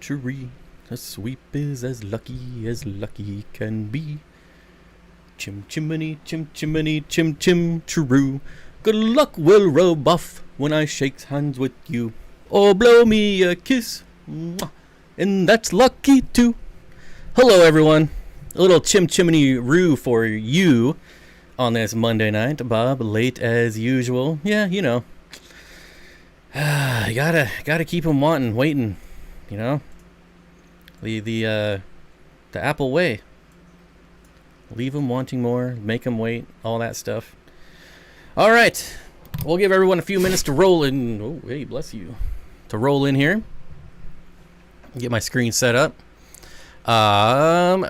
tree. A sweep is as lucky can be. Chim chimney, chim chimney, chim chim true. Good luck will rub off when I shake hands with you. Oh, blow me a kiss, and that's lucky too. Hello, everyone. A little chim chimney roo for you on this Monday night. Bob, late as usual. Yeah, you know. You gotta keep them wanting, waiting. You know. The Apple way. Leave them wanting more, make them wait, all that stuff. All right, we'll give everyone a few minutes to roll in. Oh, hey, bless you. To roll in here. Get my screen set up.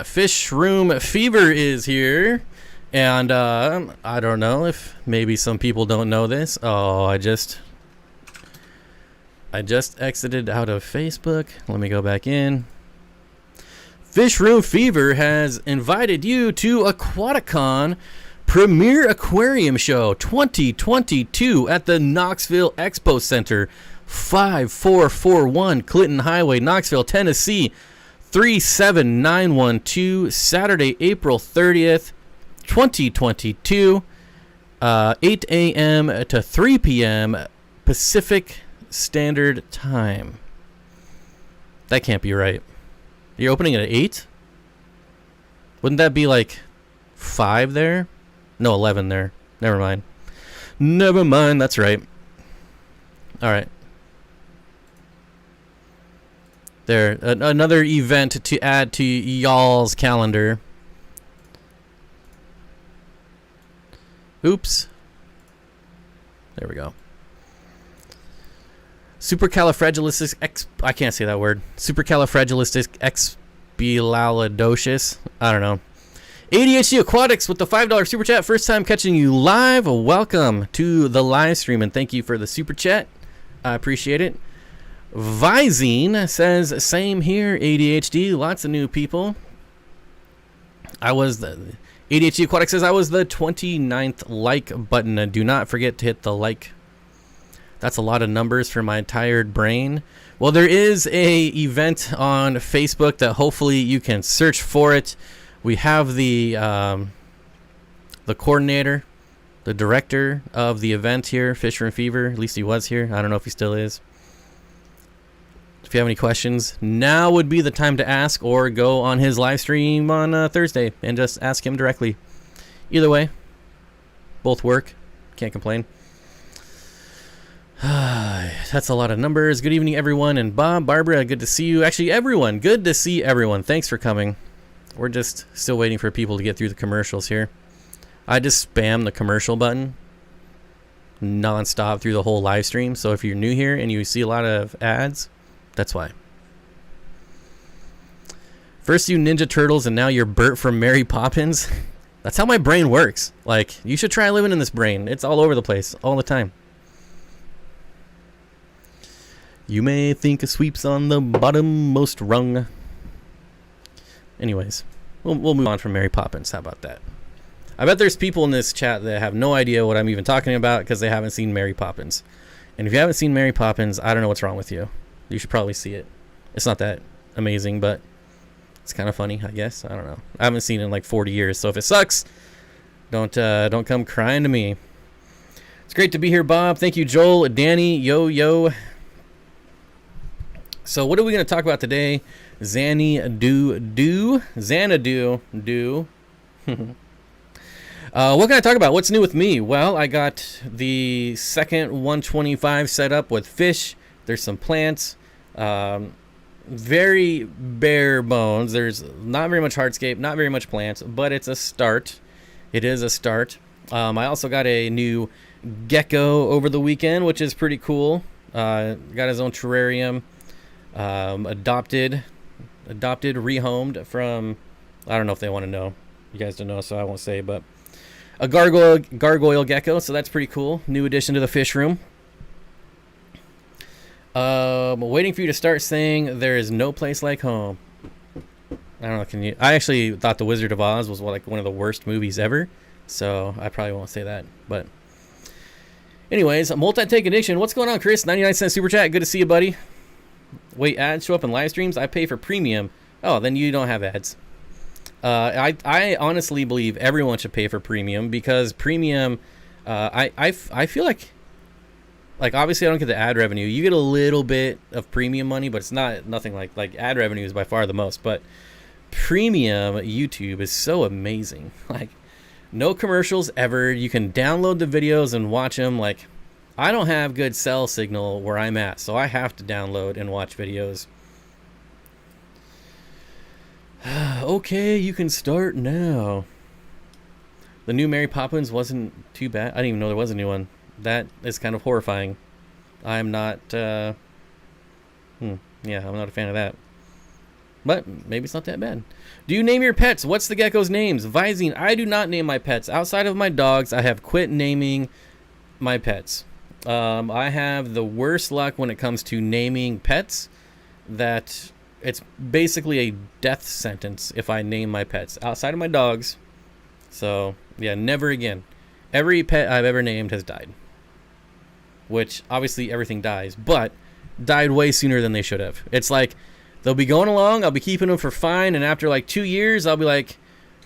Fish Room Fever is here, and I don't know if maybe some people don't know this. Oh, I just exited out of Facebook. Let me go back in. Fish Room Fever has invited you to Aquaticon Premier Aquarium Show 2022 at the Knoxville Expo Center, 5441 Clinton Highway, Knoxville, Tennessee, 37912, Saturday, April 30th, 2022, 8 a.m. to 3 p.m. Pacific Standard Time. That can't be right. You're opening it at 8? Wouldn't that be like 5 there? No, 11 there. Never mind. Never mind, that's right. Alright. There, another event to add to y'all's calendar. Oops. There we go. I can't say that word. Supercalifragilisticexpialidocious. I don't know. ADHD Aquatics with the $5 super chat. First time catching you live. Welcome to the live stream and thank you for the super chat. I appreciate it. Visine says, same here, ADHD. Lots of new people. ADHD Aquatics says, I was the 29th like button. Do not forget to hit the like. That's a lot of numbers for my tired brain. Well, there is a event on Facebook that hopefully you can search for it. We have the coordinator, the director of the event here, Fisher and Fever. At least he was here. I don't know if he still is. If you have any questions, now would be the time to ask, or go on his live stream on Thursday and just ask him directly. Either way, both work. Can't complain. That's a lot of numbers. Good evening, everyone. And Bob, Barbara, good to see you. Actually, everyone, good to see everyone. Thanks for coming. We're just still waiting for people to get through the commercials here. I just spam the commercial button nonstop through the whole live stream. So if you're new here and you see a lot of ads, that's why. First you Ninja Turtles and now you're Bert from Mary Poppins. That's how my brain works. Like, you should try living in this brain. It's all over the place, all the time. You may think a sweep's on the bottommost rung. Anyways, we'll move on from Mary Poppins. How about that? I bet there's people in this chat that have no idea what I'm even talking about because they haven't seen Mary Poppins. And if you haven't seen Mary Poppins, I don't know what's wrong with you. You should probably see it. It's not that amazing, but it's kind of funny, I guess. I don't know. I haven't seen it in like 40 years, so if it sucks, don't come crying to me. It's great to be here, Bob. Thank you, Joel, Danny, yo. So what are we going to talk about today? Xanadu. What can I talk about? What's new with me? Well, I got the second 125 set up with fish. There's some plants. Very bare bones. There's not very much hardscape, not very much plants, but it's a start. It is a start. I also got a new gecko over the weekend, which is pretty cool. Got his own terrarium. Adopted, rehomed from, I don't know if they want to know. You guys don't know, so I won't say, but a gargoyle gecko, so that's pretty cool. New addition to the fish room. Waiting for you to start saying there is no place like home. I don't know, can you? I actually thought The Wizard of Oz was like one of the worst movies ever, so I probably won't say that, but anyways, multi-take addiction. What's going on, Chris? 99 cent super chat. Good to see you, buddy. Wait, ads show up in live streams? I pay for premium. Oh, then you don't have ads. I honestly believe everyone should pay for premium because premium, I feel like obviously I don't get the ad revenue. You get a little bit of premium money, but it's nothing like ad revenue is by far the most. But premium YouTube is so amazing. Like, no commercials ever. You can download the videos and watch them. Like, I don't have good cell signal where I'm at, so I have to download and watch videos. Okay, you can start now. The new Mary Poppins wasn't too bad. I didn't even know there was a new one. That is kind of horrifying. I'm not, yeah, I'm not a fan of that. But maybe it's not that bad. Do you name your pets? What's the gecko's names? Visine, I do not name my pets. Outside of my dogs, I have quit naming my pets. I have the worst luck when it comes to naming pets. That it's basically a death sentence if I name my pets. Outside of my dogs. So, yeah, never again. Every pet I've ever named has died. Which, obviously, everything dies. But, died way sooner than they should have. It's like, they'll be going along, I'll be keeping them for fine, and after like 2 years, I'll be like,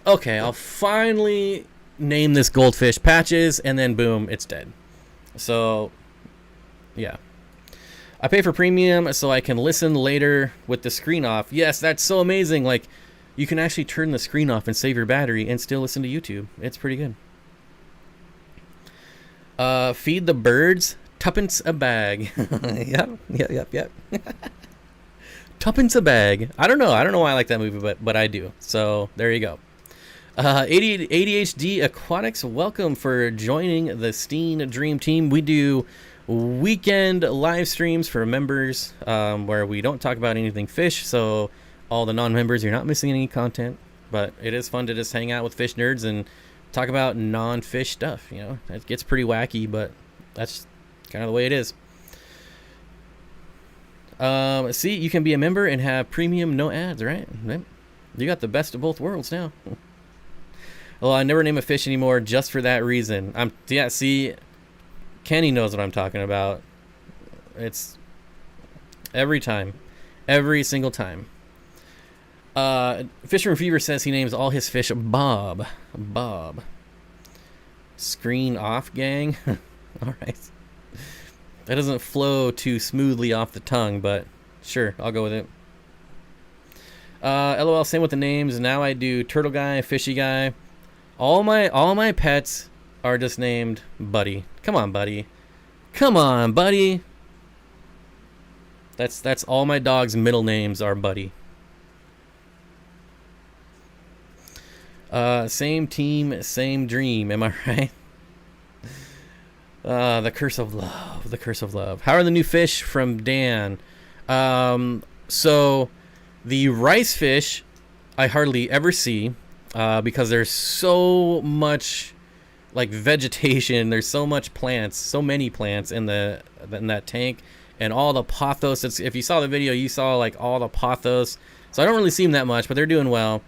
okay, I'll finally name this goldfish Patches, and then boom, it's dead. So, yeah. I pay for premium so I can listen later with the screen off. Yes, that's so amazing. Like, you can actually turn the screen off and save your battery and still listen to YouTube. It's pretty good. Feed the birds, tuppence a bag. Yep. Tuppence a bag. I don't know why I like that movie, but I do. So there you go. ADHD Aquatics, welcome for joining the Steen Dream Team. We do weekend live streams for members where we don't talk about anything fish. So all the non-members, you're not missing any content. But it is fun to just hang out with fish nerds and talk about non-fish stuff. You know, it gets pretty wacky, but that's kind of the way it is. See, you can be a member and have premium, no ads, right? You got the best of both worlds now. Well, I never name a fish anymore just for that reason. See, Kenny knows what I'm talking about. It's every time. Every single time. Fisherman Fever says he names all his fish Bob. Screen off, gang. All right. That doesn't flow too smoothly off the tongue, but sure, I'll go with it. LOL, same with the names. Now I do Turtle Guy, Fishy Guy. All my pets are just named Buddy. Come on, Buddy. Come on, Buddy. That's all my dogs' middle names are Buddy. Same team, same dream. Am I right? The curse of love. The curse of love. How are the new fish from Dan? So the rice fish I hardly ever see because there's so much like vegetation. There's so much plants, so many plants in that tank, and all the pothos. If you saw the video, you saw like all the pothos. So I don't really see them that much, but they're doing well.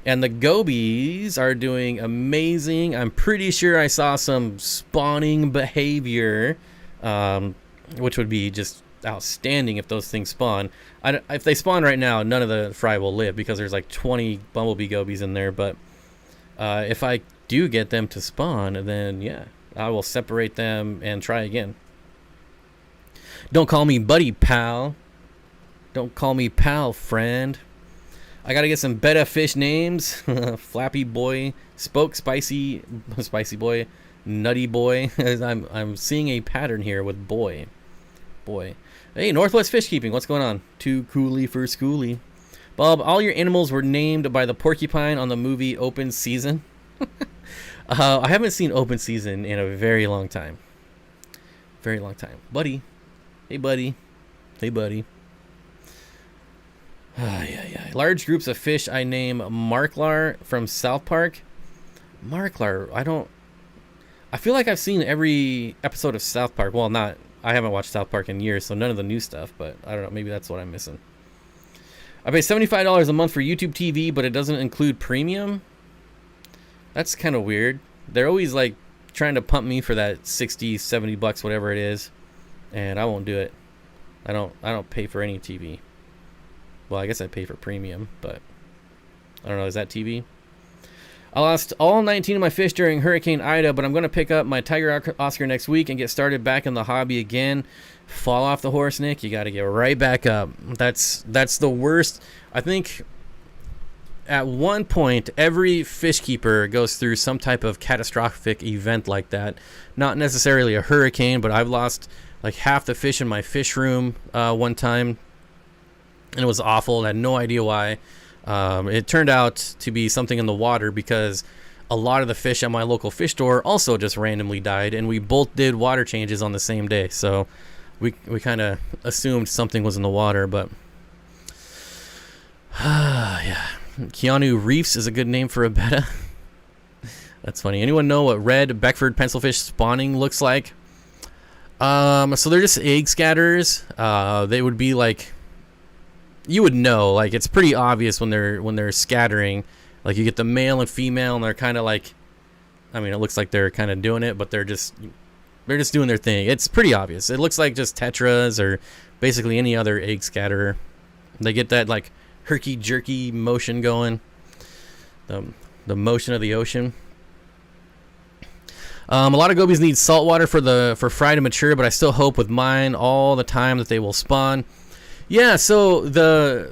And the gobies are doing amazing. I'm pretty sure I saw some spawning behavior, which would be just outstanding if those things spawn. If they spawn right now, none of the fry will live because there's like 20 bumblebee gobies in there. But if I do get them to spawn, then yeah, I will separate them and try again. Don't call me buddy, pal. Don't call me pal, friend. I gotta get some better fish names. Flappy Boy, Spoke Spicy Boy, Nutty Boy. I'm seeing a pattern here with boy. Hey, Northwest Fish Keeping, what's going on? Too coolie for schoolie. Bob, all your animals were named by the porcupine on the movie Open Season. I haven't seen Open Season in a very long time. Buddy. Hey, buddy. Yeah. Large groups of fish I name Marklar from South Park. Marklar, I feel like I've seen every episode of South Park. Well, I haven't watched South Park in years, so none of the new stuff, but I don't know, maybe that's what I'm missing. I pay $75 a month for YouTube TV, but it doesn't include premium. That's kind of weird. They're always like trying to pump me for that 60, $70, whatever it is, and I won't do it. I don't pay for any TV. Well, I guess I'd pay for premium, but I don't know. Is that TV? I lost all 19 of my fish during Hurricane Ida, but I'm going to pick up my Tiger Oscar next week and get started back in the hobby again. Fall off the horse, Nick. You got to get right back up. That's the worst. I think at one point, every fish keeper goes through some type of catastrophic event like that. Not necessarily a hurricane, but I've lost like half the fish in my fish room one time, and it was awful. I had no idea why. It turned out to be something in the water because a lot of the fish at my local fish store also just randomly died, and we both did water changes on the same day. So we kind of assumed something was in the water, but yeah. Keanu Reefs is a good name for a betta. That's funny. Anyone know what red Beckford pencilfish spawning looks like? So they're just egg scatters. They would be like, you would know, like it's pretty obvious when they're scattering. Like you get the male and female, and they're kind of like, I mean, it looks like they're kind of doing it, but they're just doing their thing. It's pretty obvious. It looks like just tetras or basically any other egg scatterer. They get that like herky jerky motion going, the motion of the ocean. A lot of gobies need salt water for fry to mature, but I still hope with mine all the time that they will spawn. Yeah, so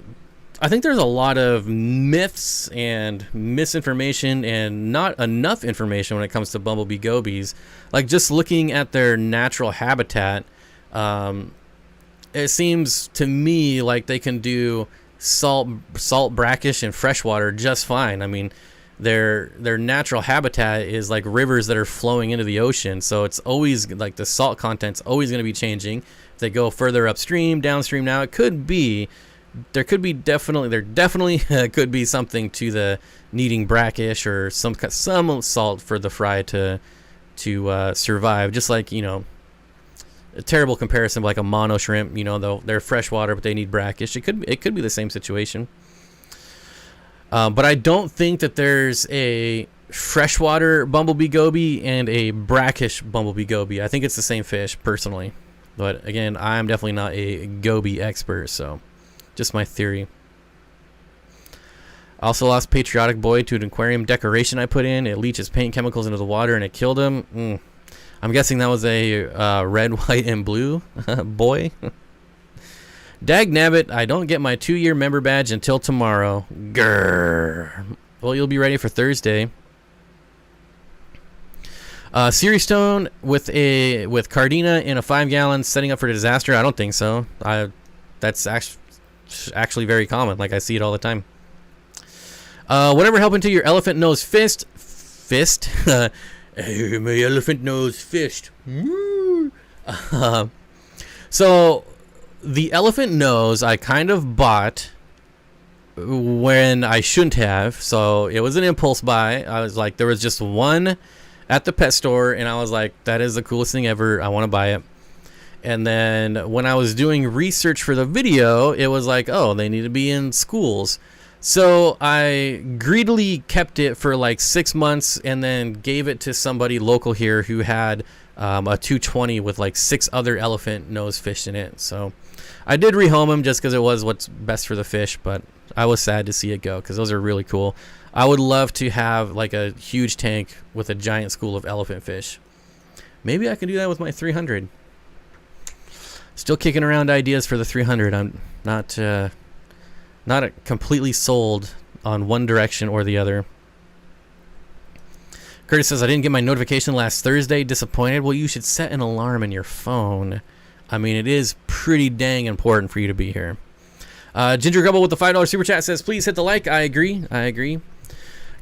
I think there's a lot of myths and misinformation and not enough information when it comes to bumblebee gobies. Like just looking at their natural habitat, it seems to me like they can do salt, brackish, and freshwater just fine. I mean, their natural habitat is like rivers that are flowing into the ocean, so it's always like the salt content's always going to be changing. If they go further upstream, downstream, now it could be there definitely could be something to the needing brackish or some salt for the fry to survive. Just like, you know, a terrible comparison, like a mono shrimp. You know, they're freshwater, but they need brackish. It could be the same situation. But I don't think that there's a freshwater bumblebee goby and a brackish bumblebee goby. I think it's the same fish, personally. But again, I'm definitely not a goby expert, so just my theory. I also lost Patriotic Boy to an aquarium decoration I put in. It leaches paint chemicals into the water and it killed him. I'm guessing that was a red, white, and blue boy. Dag nabbit, I don't get my 2-year member badge until tomorrow. Grrr. Well, you'll be ready for Thursday. Series Stone with Cardina in a 5-gallon setting up for disaster. I don't think so. That's actually very common. Like I see it all the time. Whatever happened to your elephant nose fist? My elephant nose fist. So the elephant nose I kind of bought when I shouldn't have. So it was an impulse buy. I was like, there was just one at the pet store, and I was like, that is the coolest thing ever. I want to buy it. And then when I was doing research for the video, it was like, oh, they need to be in schools. So I greedily kept it for like 6 months and then gave it to somebody local here who had a 220 with like 6 other elephant nose fish in it. So I did rehome them just because it was what's best for the fish, but I was sad to see it go because those are really cool. I would love to have like a huge tank with a giant school of elephant fish. Maybe I can do that with my 300. Still kicking around ideas for the 300. I'm not completely sold on one direction or the other. Curtis says, I didn't get my notification last Thursday. Disappointed. Well, you should set an alarm in your phone. I mean, it is pretty dang important for you to be here. Ginger Gubble with the $5 super chat says, please hit the like. I agree.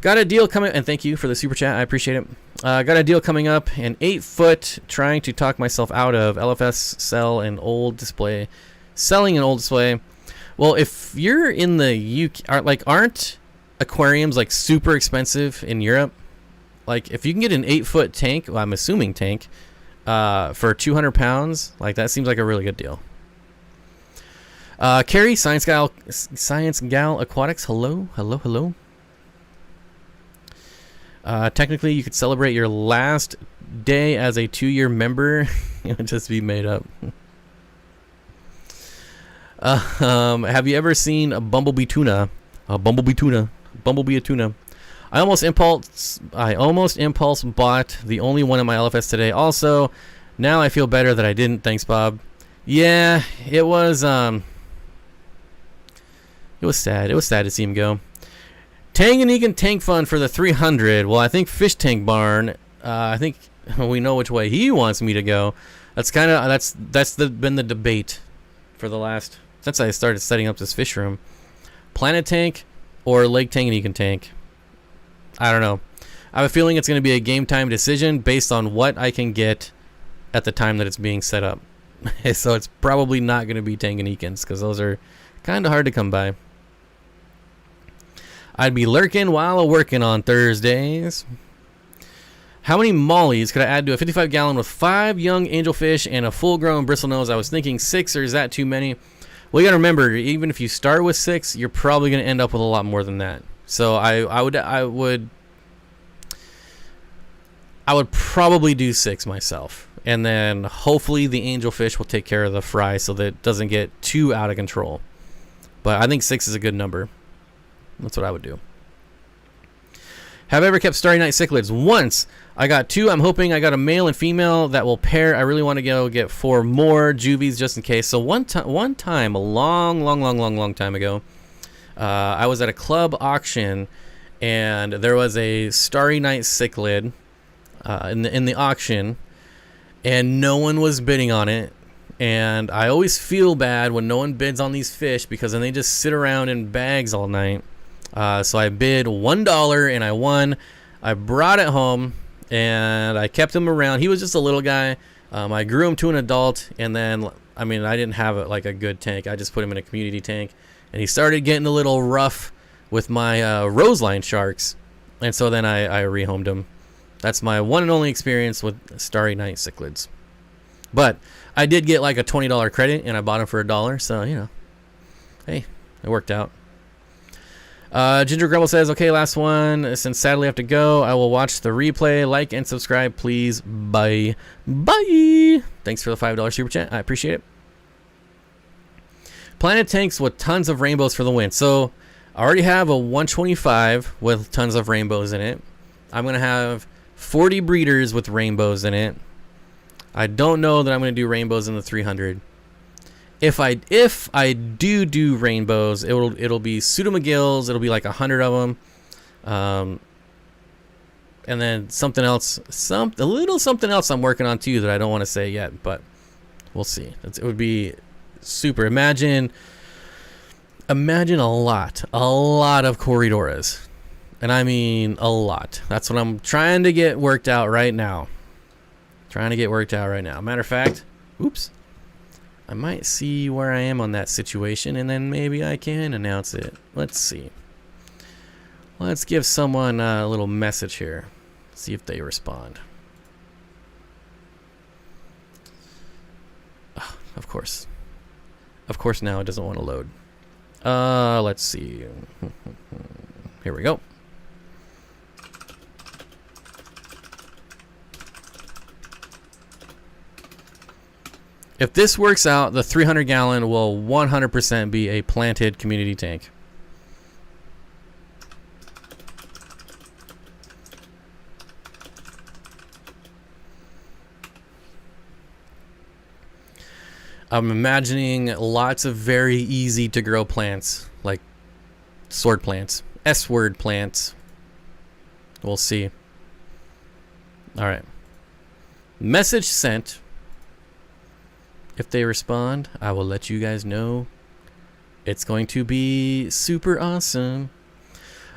Got a deal coming, and thank you for the super chat. I appreciate it. Got a deal coming up, an 8-foot, trying to talk myself out of LFS selling an old display. Well, if you're in the UK, aren't aquariums like super expensive in Europe? Like, if you can get an 8-foot tank, well, I'm assuming tank, for 200 pounds, like that seems like a really good deal. Carrie, Science Gal Aquatics, hello. Technically, you could celebrate your last day as a 2-year member. It would just be made up. Have you ever seen a bumblebee tuna? Bumblebee tuna. I almost impulse bought the only one in my LFS today. Also, now I feel better that I didn't. Thanks, Bob. Yeah, it was sad. It was sad to see him go. Tanganyikan Tank Fund for the 300. Well, I think Fish Tank Barn. I think we know which way he wants me to go. That's been the debate for the last since I started setting up this fish room. Planet Tank or Lake Tanganyikan Tank. I don't know. I have a feeling it's going to be a game time decision based on what I can get at the time that it's being set up. So it's probably not going to be Tanganyikans because those are kind of hard to come by. I'd be lurking while working on Thursdays. How many mollies could I add to a 55-gallon with 5 young angelfish and a full-grown bristlenose? I was thinking 6, or is that too many? Well, you got to remember, even if you start with 6, you're probably going to end up with a lot more than that. So I would probably do 6 myself, and then hopefully the angelfish will take care of the fry so that it doesn't get too out of control. But I think 6 is a good number. That's what I would do. Have I ever kept Starry Night cichlids? Once. I got 2. I'm hoping I got a male and female that will pair. I really want to go get 4 more juvies just in case. So one time, a long time ago, I was at a club auction, and there was a Starry Night cichlid in the auction, and no one was bidding on it. And I always feel bad when no one bids on these fish because then they just sit around in bags all night. So I bid $1 and I won. I brought it home and I kept him around. He was just a little guy. I grew him to an adult, and then I didn't have it like a good tank. I just put him in a community tank, and he started getting a little rough with my roseline sharks, and so then I rehomed him. That's my one and only experience with Starry Night cichlids. But I did get like a $20 credit, and I bought him for $1, so hey, it worked out. Ginger Grumble says, okay, last one. Since sadly I have to go, I will watch the replay. Like and subscribe, please. Bye. Thanks for the $5 super chat. I appreciate it. Planet tanks with tons of rainbows for the win. So I already have a 125 with tons of rainbows in it. I'm going to have 40 breeders with rainbows in it. I don't know that I'm going to do rainbows in the 300. If I do rainbows, it'll be pseudomcgills. It'll be like 100 of them, and then something else, a little something else I'm working on too that I don't want to say yet, but we'll see. It would be super. Imagine a lot of Corridoras, and I mean a lot. That's what I'm trying to get worked out right now. Matter of fact, oops. I might see where I am on that situation, and then maybe I can announce it. Let's see. Let's give someone a little message here. See if they respond. Oh, of course. Of course now it doesn't want to load. Let's see. Here we go. If this works out, the 300-gallon will 100% be a planted community tank. I'm imagining lots of very easy to grow plants, like sword plants, S-word plants. We'll see. All right. Message sent. If they respond, I will let you guys know. It's going to be super awesome.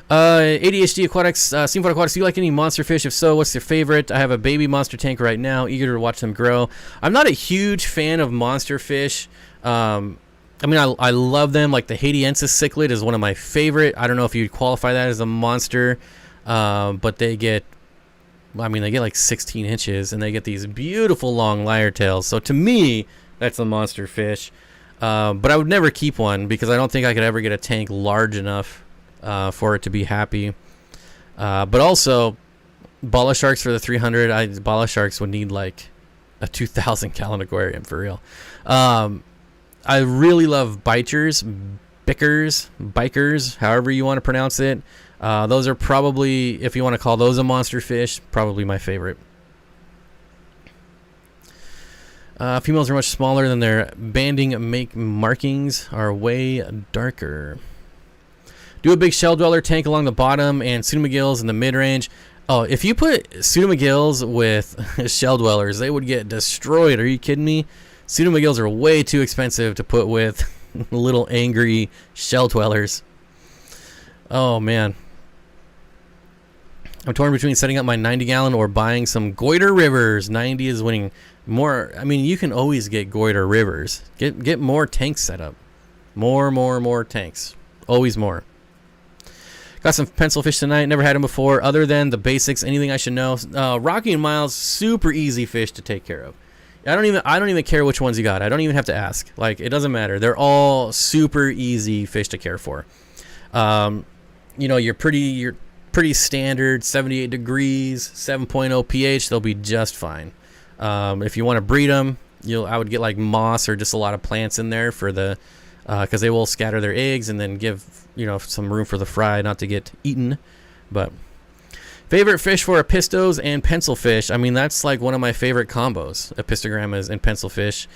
ADHD Aquatics, Steenfott Aquatics, do you like any monster fish? If so, what's your favorite? I have a baby monster tank right now, eager to watch them grow. I'm not a huge fan of monster fish. I love them. Like the Haitiensis cichlid is one of my favorite. I don't know if you'd qualify that as a monster, but they get like 16 inches, and they get these beautiful long lyre tails. So to me, that's a monster fish. But I would never keep one because I don't think I could ever get a tank large enough for it to be happy. But also, Bala sharks for the 300. Bala sharks would need like a 2,000 gallon aquarium for real. I I really love bikers, however you want to pronounce it. Those are probably, if you want to call those a monster fish, probably my favorite. Females are much smaller than their banding markings are way darker. Do a big shell dweller tank along the bottom and pseudomagills in the mid-range. Oh, if you put pseudomagills with shell dwellers, they would get destroyed. Are you kidding me? Pseudomagills are way too expensive to put with little angry shell dwellers. Oh, man. I'm torn between setting up my 90-gallon or buying some goiter rivers. 90 is winning. More. I mean, you can always get goiter rivers. Get more tanks set up. More tanks. Always more. Got some pencil fish tonight. Never had them before. Other than the basics, anything I should know? Rocky and Miles, super easy fish to take care of. I don't even care which ones you got. I don't even have to ask. Like, it doesn't matter. They're all super easy fish to care for. You're pretty standard 78 degrees, 7.0 pH. They'll be just fine. If you want to breed them, I would get like moss or just a lot of plants in there for the because they will scatter their eggs and then give some room for the fry not to get eaten. But favorite fish for apistos and pencil fish. I mean, that's like one of my favorite combos, apistogrammas and pencil fish.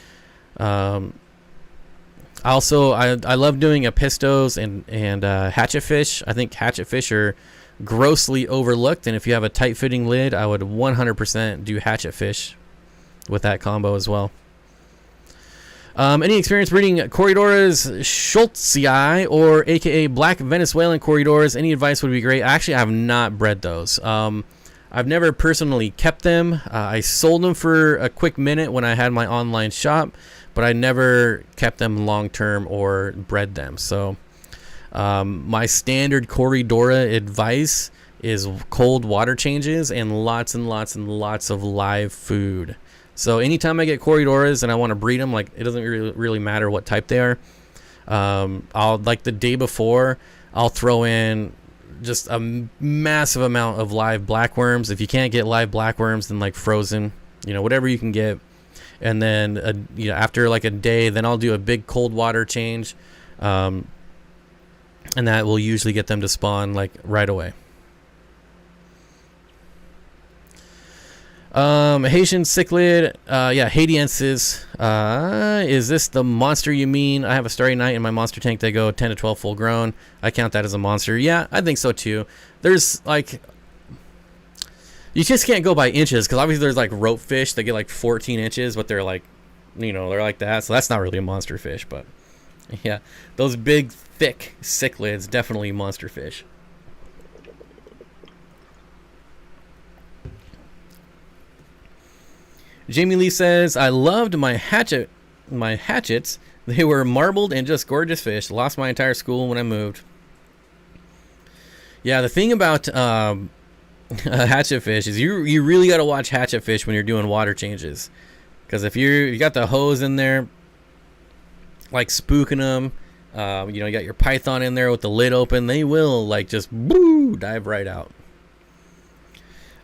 Also, I love doing apistos and hatchet fish. I think hatchet fish are grossly overlooked, and if you have a tight-fitting lid, I would 100% do hatchet fish with that combo as well. Any experience breeding Corridoras schultzii or aka black Venezuelan Corridoras? Any advice would be great. Actually, I have not bred those. I've never personally kept them. I sold them for a quick minute when I had my online shop, but I never kept them long term or bred them. So my standard Corridora advice is cold water changes and lots of live food. So anytime I get Corridoras and I want to breed them, like, it doesn't really matter what type they are. I'll, like, the day before, I'll throw in just a massive amount of live blackworms. If you can't get live blackworms, then like frozen, whatever you can get. And then after like a day, then I'll do a big cold water change, and that will usually get them to spawn like right away. Haitian cichlid, Haitiensis. Is this the monster you mean? I have a Starry Night in my monster tank. They go 10 to 12 full grown. I count that as a monster. Yeah, I think so too. There's like, you just can't go by inches, because obviously there's like rope fish that get like 14 inches, but they're like, they're like that. So that's not really a monster fish, but yeah, those big, thick cichlids, definitely monster fish. Jamie Lee says, I loved my hatchets. They were marbled and just gorgeous fish. Lost my entire school when I moved. Yeah, the thing about hatchet fish is you really got to watch hatchet fish when you're doing water changes. Because if you got the hose in there, like spooking them, you got your python in there with the lid open, they will like just dive right out.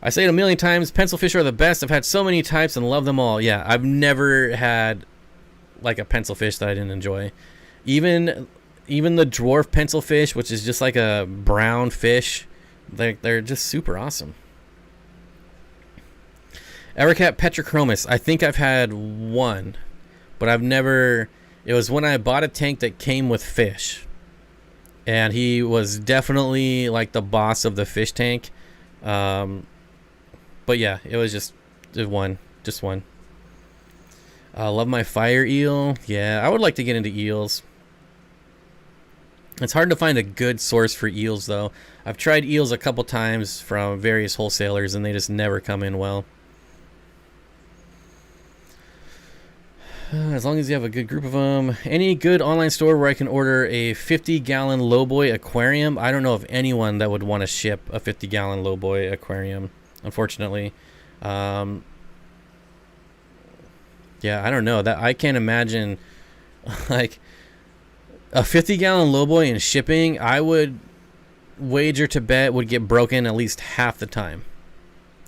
I say it a million times, pencil fish are the best. I've had so many types and love them all. Yeah, I've never had like a pencil fish that I didn't enjoy. Even the dwarf pencil fish, which is just like a brown fish, they're just super awesome. Ericat Petrochromis. I think I've had one, but I've never. It was when I bought a tank that came with fish, and he was definitely like the boss of the fish tank. But yeah, it was just one. Love my fire eel. Yeah, I would like to get into eels. It's hard to find a good source for eels, though. I've tried eels a couple times from various wholesalers, and they just never come in well. As long as you have a good group of them. Any good online store where I can order a 50-gallon lowboy aquarium? I don't know of anyone that would want to ship a 50-gallon lowboy aquarium, unfortunately. Yeah, I don't know. That I can't imagine like a 50-gallon lowboy in shipping. I would wager to bet would get broken at least half the time.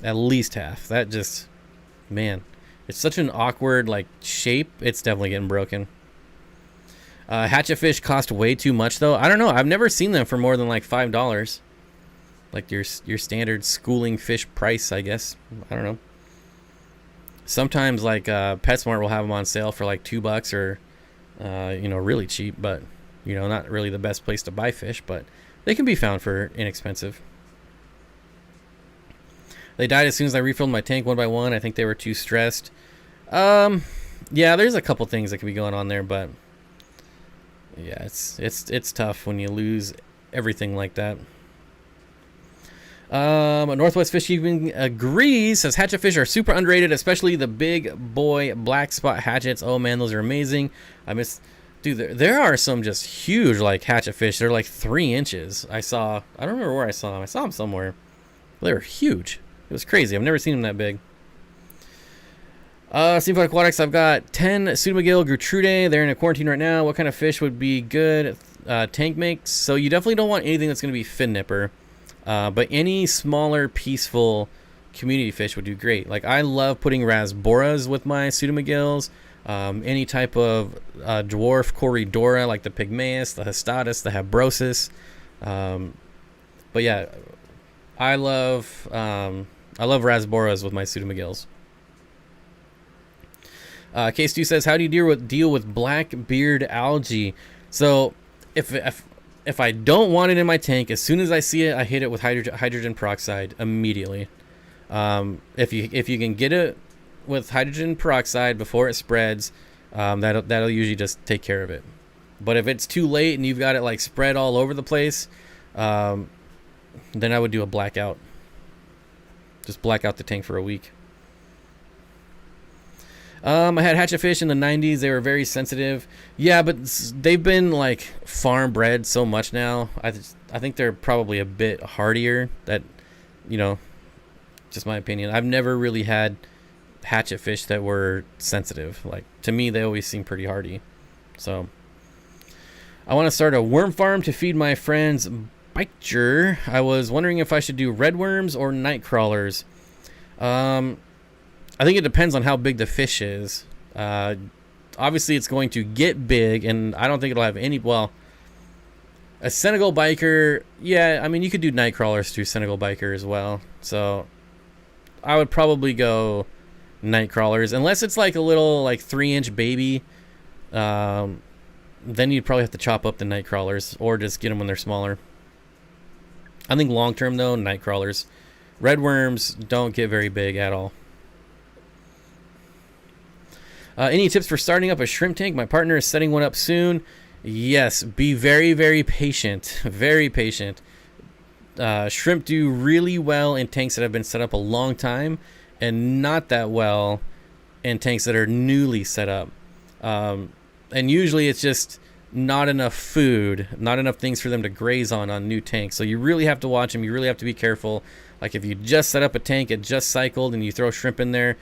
At least half. That just, man, it's such an awkward like shape. It's definitely getting broken. Hatchet fish cost way too much though. I don't know. I've never seen them for more than like $5. Like your standard schooling fish price, I guess. I don't know. Sometimes like PetSmart will have them on sale for like $2 or you know, really cheap, but you know, not really the best place to buy fish, but they can be found for inexpensive. They died as soon as I refilled my tank one by one. I think they were too stressed. Yeah, there's a couple things that could be going on there, but yeah, it's tough when you lose everything like that. Northwest Fish Keeping agrees, says hatchet fish are super underrated, especially the big boy black spot hatchets. Oh man, those are amazing. Dude, there are some just huge like hatchet fish. They're like 3 inches. I don't remember where I saw them. I saw them somewhere. They were huge. It was crazy. I've never seen them that big. Steenfott Aquatics, I've got 10 Pseudomagil Gertrude. They're in a quarantine right now. What kind of fish would be good tank makes? So you definitely don't want anything that's going to be fin nipper. But any smaller, peaceful community fish would do great. Like I love putting Rasboras with my Pseudomagils. Any type of dwarf Corydora like the Pygmaeus, the Hastatus, the Habrosus. But yeah, I love Rasboras with my Pseudomagils. K-Stu says, how do you deal with black beard algae? So if I don't want it in my tank, as soon as I see it, I hit it with hydrogen peroxide immediately. If you can get it with hydrogen peroxide before it spreads, that'll usually just take care of it. But if it's too late and you've got it like spread all over the place, then I would do a blackout. Just black out the tank for a week. I had hatchet fish in the 90s. They were very sensitive. Yeah, but they've been like farm bred so much now. I think they're probably a bit hardier. That, you know, just my opinion. I've never really had hatchet fish that were sensitive. Like to me, they always seem pretty hardy. So I want to start a worm farm to feed my friends Biker. I was wondering if I should do red worms or night crawlers. I think it depends on how big the fish is. Obviously, it's going to get big, and I don't think it'll have any... Well, a Senegal biker... Yeah, I mean, you could do night crawlers through Senegal biker as well. So, I would probably go night crawlers. Unless it's like a little, like, 3-inch baby. Then you'd probably have to chop up the night crawlers, or just get them when they're smaller. I think long-term, though, night crawlers. Red worms don't get very big at all. Any tips for starting up a shrimp tank? My partner is setting one up soon. Yes, be very, very patient. Very patient. Shrimp do really well in tanks that have been set up a long time, and not that well in tanks that are newly set up. And usually it's just not enough food, not enough things for them to graze on new tanks. So you really have to watch them. You really have to be careful. Like if you just set up a tank, it just cycled, and you throw shrimp in there,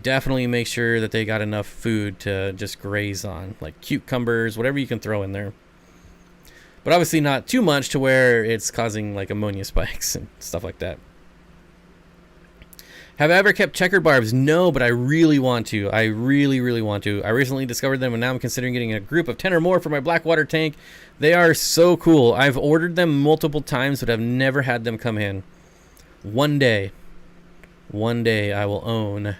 definitely make sure that they got enough food to just graze on, like cucumbers, whatever you can throw in there. But obviously not too much to where it's causing like ammonia spikes and stuff like that. Have I ever kept checkered barbs? No, but I really want to. I really, really want to. I recently discovered them, and now I'm considering getting a group of 10 or more for my blackwater tank. They are so cool. I've ordered them multiple times, but I've never had them come in. One day I will own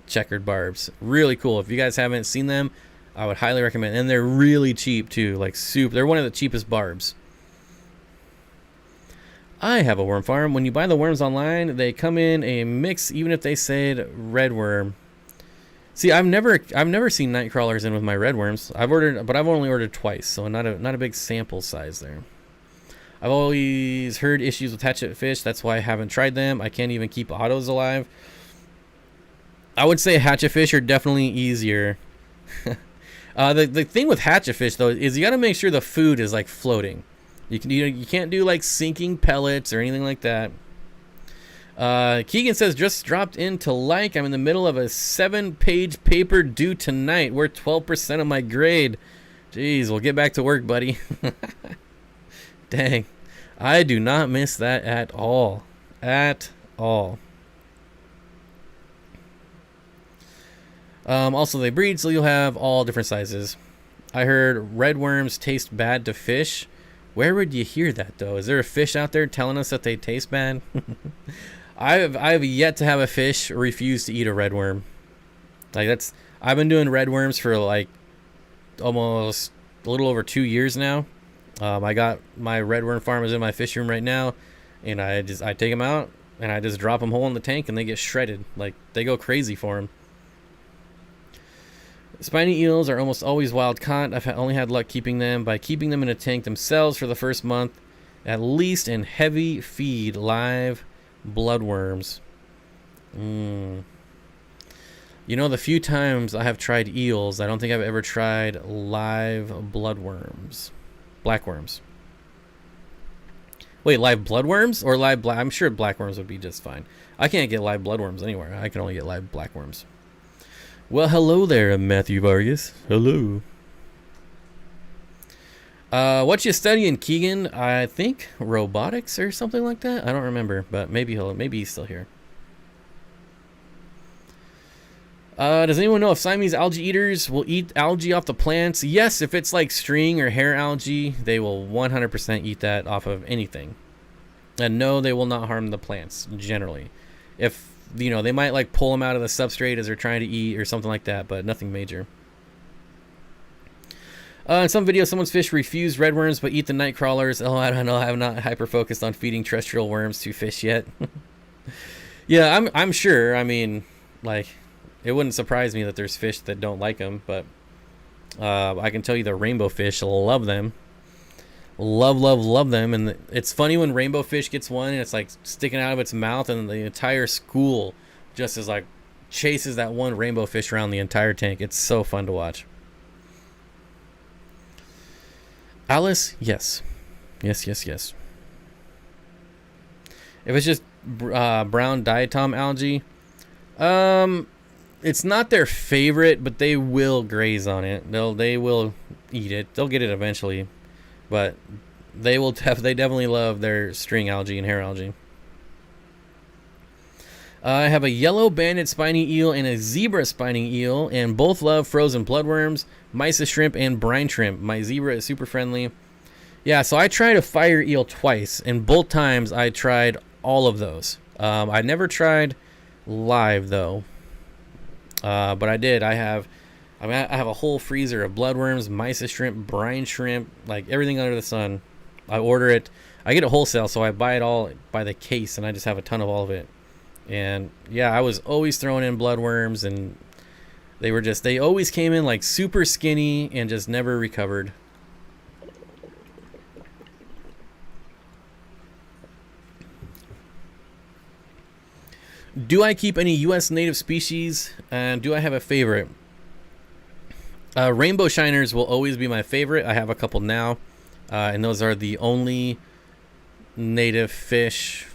checkered barbs. Really cool. If you guys haven't seen them, I would highly recommend. And they're really cheap too. Like super. They're one of the cheapest barbs. I have a worm farm. When you buy the worms online, they come in a mix, even if they said red worm. See, I've never seen night crawlers in with my red worms. I've only ordered twice, so not a big sample size there. I've always heard issues with hatchet fish. That's why I haven't tried them. I can't even keep autos alive. I would say hatchet fish are definitely easier. The thing with hatchet fish though is you got to make sure the food is like floating. You can't do like sinking pellets or anything like that. Keegan says just dropped in to like. I'm in the middle of a 7-page paper due tonight. We're 12% of my grade. Jeez, we'll get back to work, buddy. Dang, I do not miss that at all. At all. Also, they breed, so you'll have all different sizes. I heard red worms taste bad to fish. Where would you hear that though? Is there a fish out there telling us that they taste bad? I've yet to have a fish refuse to eat a red worm. Like I've been doing red worms for like almost a little over 2 years now. I got my red worm farm is in my fish room right now, and I take them out and I just drop them whole in the tank and they get shredded. Like they go crazy for them. Spiny eels are almost always wild caught. I've only had luck keeping them by keeping them in a tank themselves for the first month, at least, in heavy feed live bloodworms. You know, the few times I have tried eels, I don't think I've ever tried live bloodworms. Blackworms. Wait, live bloodworms or live I'm sure blackworms would be just fine. I can't get live bloodworms anywhere. I can only get live blackworms. Well, hello there, Matthew Vargas. Hello. What you studying, Keegan? I think robotics or something like that. I don't remember, but maybe he's still here. Does anyone know if Siamese algae eaters will eat algae off the plants? Yes, if it's like string or hair algae, they will 100% eat that off of anything. And no, they will not harm the plants generally. If you know, they might like pull them out of the substrate as they're trying to eat or something like that, but nothing major. In some videos, someone's fish refuse red worms but eat the night crawlers. Oh, I don't know. I have not hyper focused on feeding terrestrial worms to fish yet. Yeah, I'm sure. I mean, like, it wouldn't surprise me that there's fish that don't like them, but I can tell you the rainbow fish love them. Love them. And it's funny when rainbow fish gets one and it's like sticking out of its mouth, and the entire school just is like chases that one rainbow fish around the entire tank. It's so fun to watch. Alice, yes. If it's just brown diatom algae, it's not their favorite, but they will graze on it. They will eat it. They'll get it eventually. But they definitely love their string algae and hair algae. I have a yellow banded spiny eel and a zebra spiny eel, and both love frozen bloodworms, mysis shrimp, and brine shrimp. My zebra is super friendly. Yeah, so I tried a fire eel twice, and both times I tried all of those. I never tried live though, but I did. I have a whole freezer of bloodworms, mysis shrimp, brine shrimp, like everything under the sun. I order it. I get it wholesale, so I buy it all by the case, and I just have a ton of all of it. And yeah, I was always throwing in bloodworms, and they always came in like super skinny and just never recovered. Do I keep any U.S. native species? And do I have a favorite? Rainbow shiners will always be my favorite. I have a couple now, and those are the only native fish.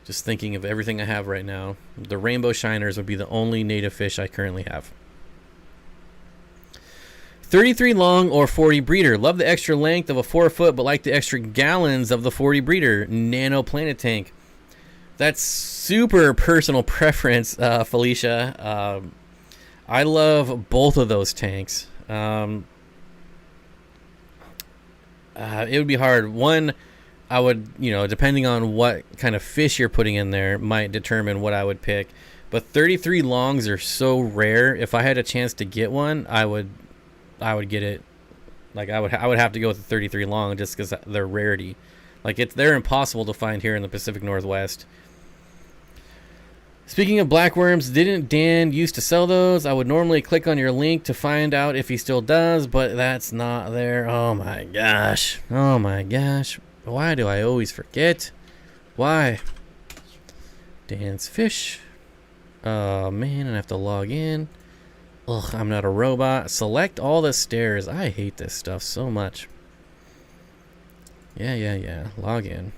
Just thinking of everything I have right now. The rainbow shiners would be the only native fish I currently have. 33 long or 40 breeder. Love the extra length of a 4 foot, but like the extra gallons of the 40 breeder. Nano planet tank. That's super personal preference, Felicia. I love both of those tanks. It would be hard. One, I would, depending on what kind of fish you're putting in there, might determine what I would pick. But 33 longs are so rare. If I had a chance to get one, I would get it. Like I would have to go with the 33 long just because they're rarity. Like they're impossible to find here in the Pacific Northwest. Speaking of blackworms, didn't Dan used to sell those? I would normally click on your link to find out if he still does, but that's not there. Oh my gosh. Why do I always forget? Why? Dan's fish. Oh man, I have to log in. Ugh, I'm not a robot. Select all the stairs. I hate this stuff so much. Yeah. Log in.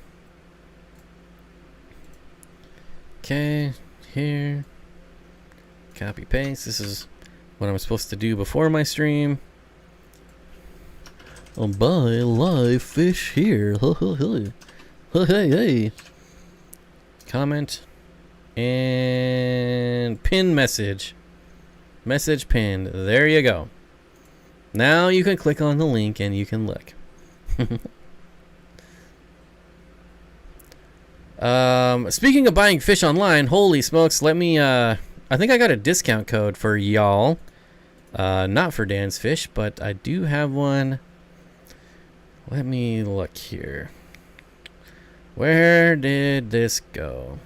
Okay. Here, copy paste. This is what I'm supposed to do before my stream. I'll buy live fish here. Hey. Comment and pin message pinned. There you go. Now you can click on the link and you can look. Speaking of buying fish online, holy smokes, let me, I think I got a discount code for y'all. Not for Dan's Fish, but I do have one. Let me look here. Where did this go?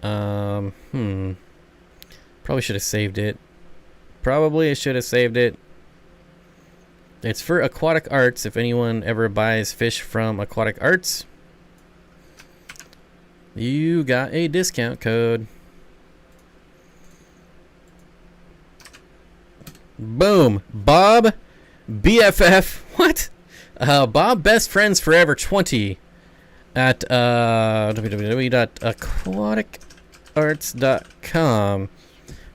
Probably should have saved it. Probably I should have saved it. It's for Aquatic Arts. If anyone ever buys fish from Aquatic Arts, you got a discount code. Boom. Bob BFF. What? Bob Best Friends Forever 20 at www.aquaticarts.com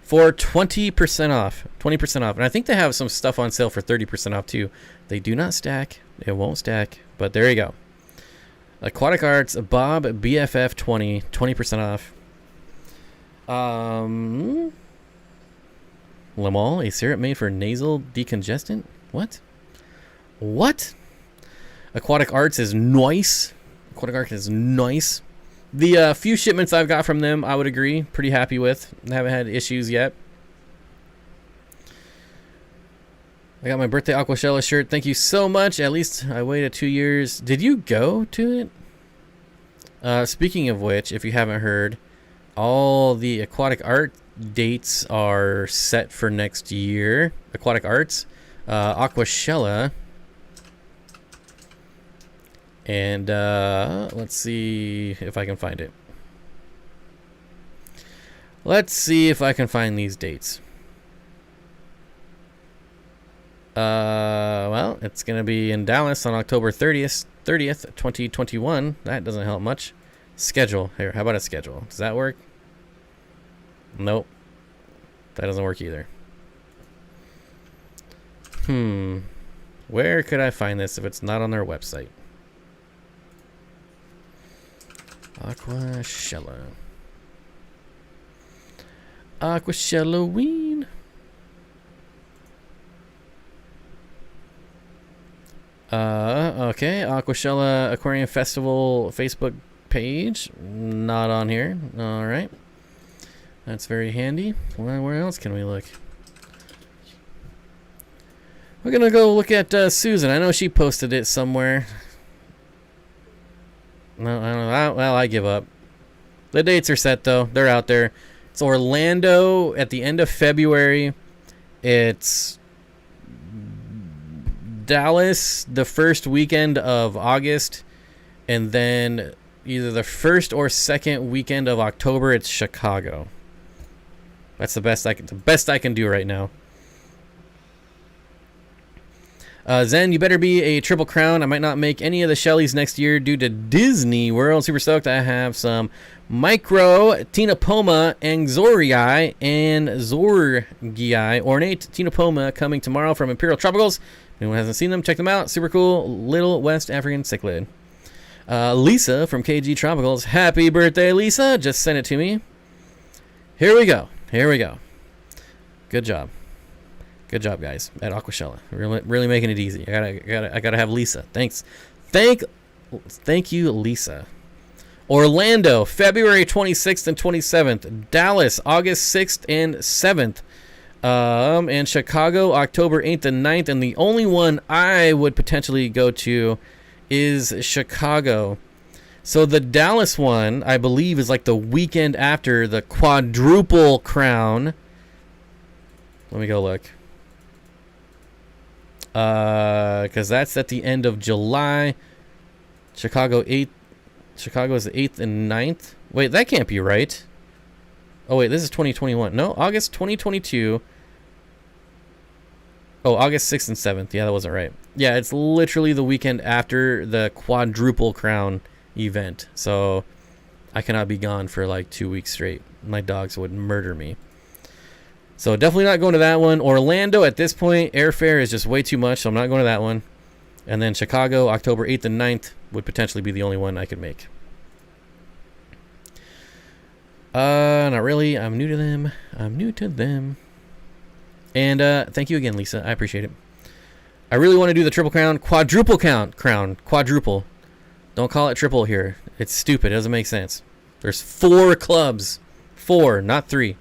for 20% off. 20% off. And I think they have some stuff on sale for 30% off too. They do not stack. It won't stack. But there you go. Aquatic Arts, Bob BFF 20. 20% off. Lamol, a syrup made for nasal decongestant? What? What? Aquatic Arts is nice. Aquatic Arts is nice. The few shipments I've got from them, I would agree, pretty happy with. I haven't had issues yet. I got my birthday Aquashella shirt. Thank you so much. At least I waited 2 years. Did you go to it? Speaking of which, if you haven't heard, all the Aquatic Art dates are set for next year. Aquatic Arts, Aquashella, and let's see if I can find it. Let's see if I can find these dates. Well, it's gonna be in Dallas on October 30th, 2021. That doesn't help much. Schedule here. How about a schedule? Does that work? Nope. That doesn't work either. Where could I find this if it's not on their website? Aquashella. Aquashelloween. Okay. Aquashella Aquarium Festival Facebook page. Not on here. All right. That's very handy. Where else can we look? We're gonna go look at Susan. I know she posted it somewhere. No, I don't know. Well, I give up. The dates are set though. They're out there. It's Orlando at the end of February. It's Dallas the first weekend of August, and then either the first or second weekend of October. It's Chicago. That's the best I can do right now. Zen, you better be a Triple Crown. I might not make any of the Shelleys next year due to Disney World. Super stoked. I have some Micro Tinapoma Angzorii and Zorgii Ornate Tinapoma coming tomorrow from Imperial Tropicals. If anyone hasn't seen them, check them out. Super cool. Little West African cichlid. Lisa from KG Tropicals. Happy birthday, Lisa. Just sent it to me. Here we go. Here we go. Good job. Good job, guys, at Aquashella. Really making it easy. I gotta have Lisa. Thanks. Thank you, Lisa. Orlando, February 26th and 27th. Dallas, August 6th and 7th. And Chicago, October 8th and 9th. And the only one I would potentially go to is Chicago. So the Dallas one, I believe, is like the weekend after the Quadruple Crown. Let me go look. Because that's at the end of July. Chicago is the 8th and 9th. Wait, that can't be right. Oh, wait, this is 2021. No, August 2022. Oh, August 6th and 7th. Yeah, that wasn't right. Yeah, it's literally the weekend after the Quadruple Crown event. So I cannot be gone for like 2 weeks straight. My dogs would murder me. So definitely not going to that one. Orlando at this point, airfare is just way too much, so I'm not going to that one. And then Chicago, October 8th and 9th would potentially be the only one I could make. Not really. I'm new to them. And thank you again, Lisa. I appreciate it. I really want to do the triple crown, quadruple crown, quadruple. Don't call it triple here. It's stupid. It doesn't make sense. There's 4 clubs. 4, not 3.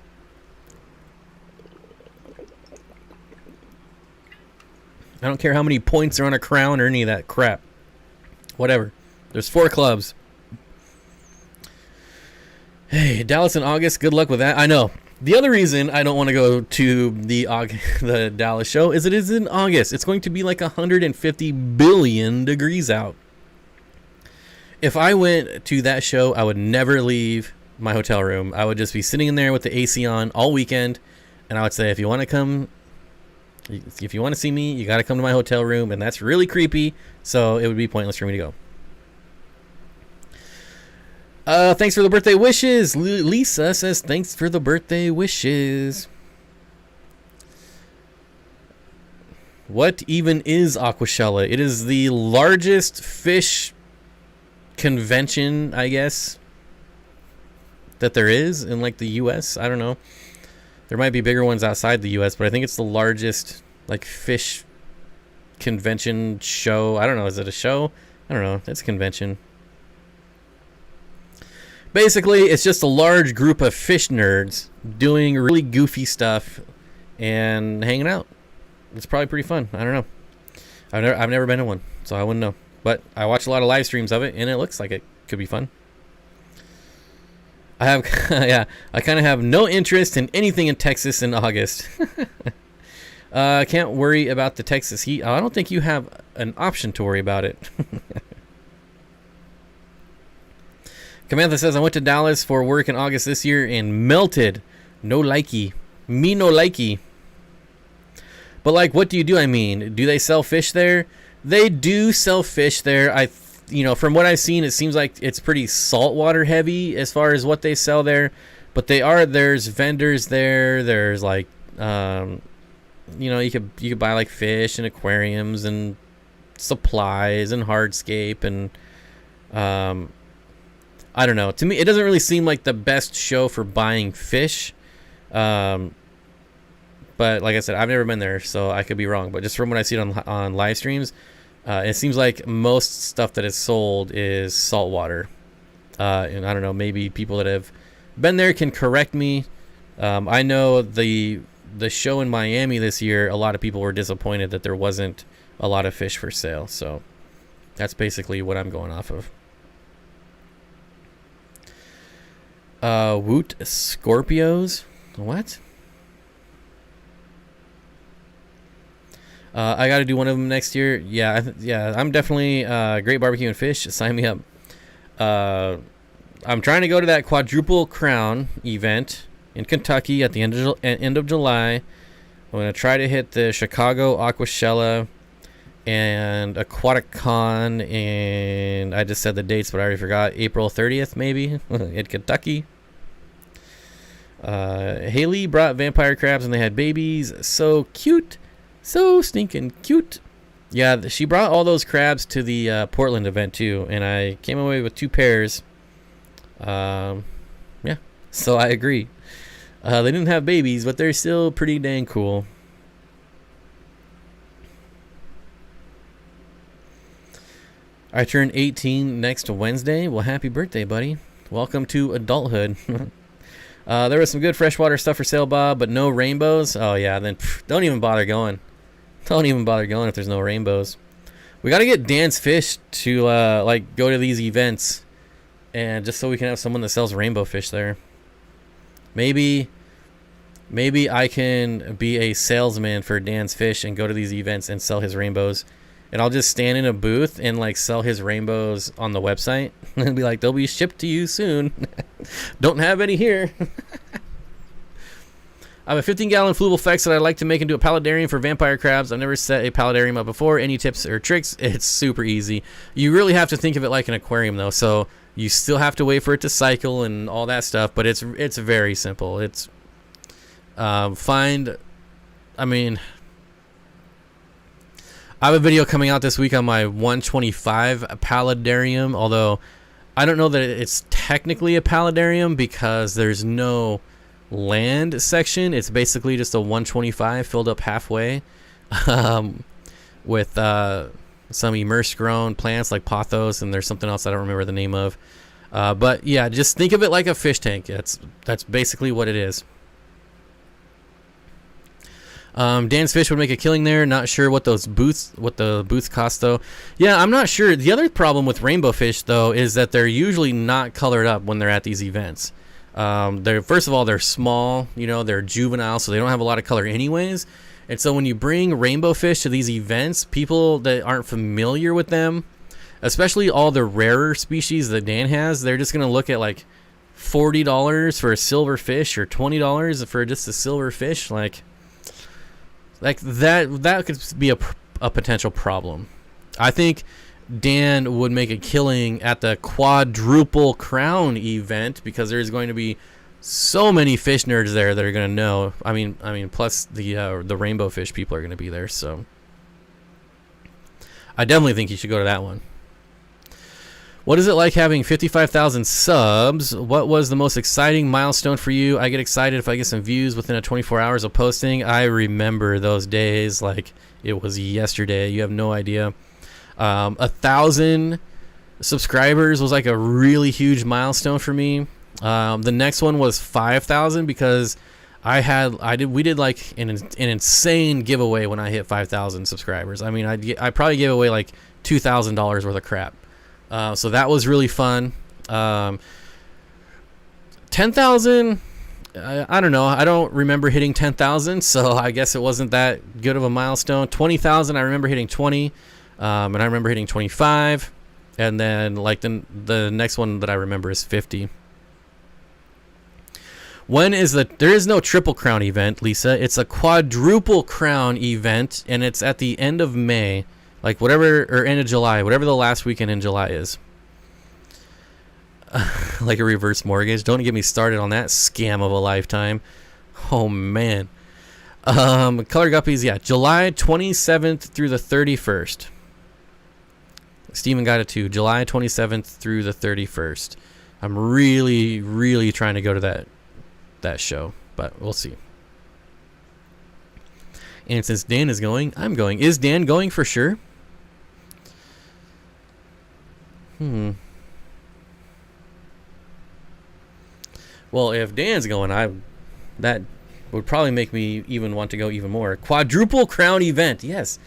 I don't care how many points are on a crown or any of that crap. Whatever. There's 4 clubs. Hey, Dallas in August. Good luck with that. I know. The other reason I don't want to go to the Dallas show is it is in August. It's going to be like 150 billion degrees out. If I went to that show, I would never leave my hotel room. I would just be sitting in there with the AC on all weekend, and I would say, if you want to come, if you want to see me, you got to come to my hotel room, and that's really creepy, so it would be pointless for me to go. Thanks for the birthday wishes. Lisa says, thanks for the birthday wishes. What even is Aquashella? It is the largest fish convention, I guess, that there is in like the US. I don't know. There might be bigger ones outside the US, but I think it's the largest like fish convention show. I don't know. Is it a show? I don't know. It's a convention. Basically, it's just a large group of fish nerds doing really goofy stuff and hanging out. It's probably pretty fun. I don't know. I've never been to one, so I wouldn't know. But I watch a lot of live streams of it, and it looks like it could be fun. I have, yeah, I kind of have no interest in anything in Texas in August. I can't worry about the Texas heat. I don't think you have an option to worry about it. Camantha says, I went to Dallas for work in August this year and melted. No likey. Me no likey. But like, what do you do? I mean, do they sell fish there? They do sell fish there. From what I've seen, it seems like it's pretty saltwater heavy as far as what they sell there. But there's vendors there. There's like, you could buy like fish and aquariums and supplies and hardscape and, I don't know. To me, it doesn't really seem like the best show for buying fish. But like I said, I've never been there, so I could be wrong. But just from what I see on live streams, it seems like most stuff that is sold is saltwater. And I don't know, maybe people that have been there can correct me. I know the show in Miami this year, a lot of people were disappointed that there wasn't a lot of fish for sale. So that's basically what I'm going off of. Woot Scorpios. What? I got to do one of them next year. Yeah, I'm definitely Great Barbecue and Fish. Sign me up. I'm trying to go to that quadruple crown event in Kentucky at the end of July. I'm going to try to hit the Chicago Aquashella and Aquatic Con, and I just said the dates, but I already forgot. April 30th, maybe, in Kentucky. Haley brought vampire crabs and they had babies. So cute. So stinking cute. Yeah, she brought all those crabs to the Portland event too, and I came away with 2 pairs. Yeah, so I agree. They didn't have babies, but they're still pretty dang cool. I turn 18 next Wednesday. Well, happy birthday, buddy. Welcome to adulthood. There was some good freshwater stuff for sale, Bob, but no rainbows. Oh, yeah, then don't even bother going. Don't even bother going if there's no rainbows. We got to get Dan's Fish to, go to these events, and just so we can have someone that sells rainbow fish there. Maybe I can be a salesman for Dan's Fish and go to these events and sell his rainbows. And I'll just stand in a booth and sell his rainbows on the website and be like, they'll be shipped to you soon. Don't have any here. I have a 15-gallon fluvable Fex that I'd like to make into a paludarium for vampire crabs. I've never set a paludarium up before. Any tips or tricks? It's super easy. You really have to think of it like an aquarium, though. So you still have to wait for it to cycle and all that stuff. But it's very simple. It's I have a video coming out this week on my 125 paludarium, although I don't know that it's technically a paludarium because there's no land section, it's basically just a 125 filled up halfway, with some immersed grown plants like pothos, and there's something else I don't remember the name of. But yeah, just think of it like a fish tank. That's basically what it is. Dan's Fish would make a killing there. Not sure what the booths cost though. Yeah, I'm not sure. The other problem with rainbow fish though is that they're usually not colored up when they're at these events. First of all, they're small, you know, they're juvenile, so they don't have a lot of color anyways. And so when you bring rainbow fish to these events, people that aren't familiar with them, especially all the rarer species that Dan has, they're just gonna look at like $40 for a silver fish or $20 for just a silver fish. Like that could be a potential problem. I think Dan would make a killing at the quadruple crown event because there's going to be so many fish nerds there that are going to know. I mean, plus the rainbow fish people are going to be there. So I definitely think you should go to that one. What is it like having 55,000 subs? What was the most exciting milestone for you? I get excited if I get some views within 24 hours of posting. I remember those days like it was yesterday. You have no idea. 1,000 subscribers was like a really huge milestone for me. The next one was 5,000 because we did like an insane giveaway when I hit 5,000 subscribers. I mean, I probably gave away like $2,000 worth of crap. So that was really fun. 10,000, I don't know. I don't remember hitting 10,000, so I guess it wasn't that good of a milestone. 20,000, I remember hitting 20, and I remember hitting 25, and then like the next one that I remember is 50. There is no triple crown event, Lisa. It's a quadruple crown event, and it's at the end of May. Like or end of July, whatever the last weekend in July is. Like a reverse mortgage. Don't get me started on that scam of a lifetime. Oh man. Color Guppies, yeah, July 27th through the 31st. Steven got it too. July 27th through the 31st. I'm really, really trying to go to that show, but we'll see. And since Dan is going, I'm going. Is Dan going for sure? Well, if Dan's going, that would probably make me even want to go even more. Quadruple crown event, yes.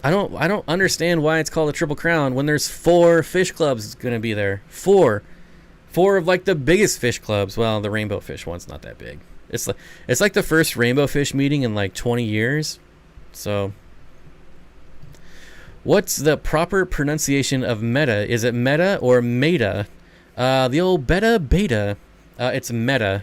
I don't understand why it's called a triple crown when there's 4 fish clubs going to be there. 4 of like the biggest fish clubs. Well, the rainbow fish one's not that big. It's like the first rainbow fish meeting in like 20 years. So, what's the proper pronunciation of meta? Is it meta or meta? The old beta. It's meta.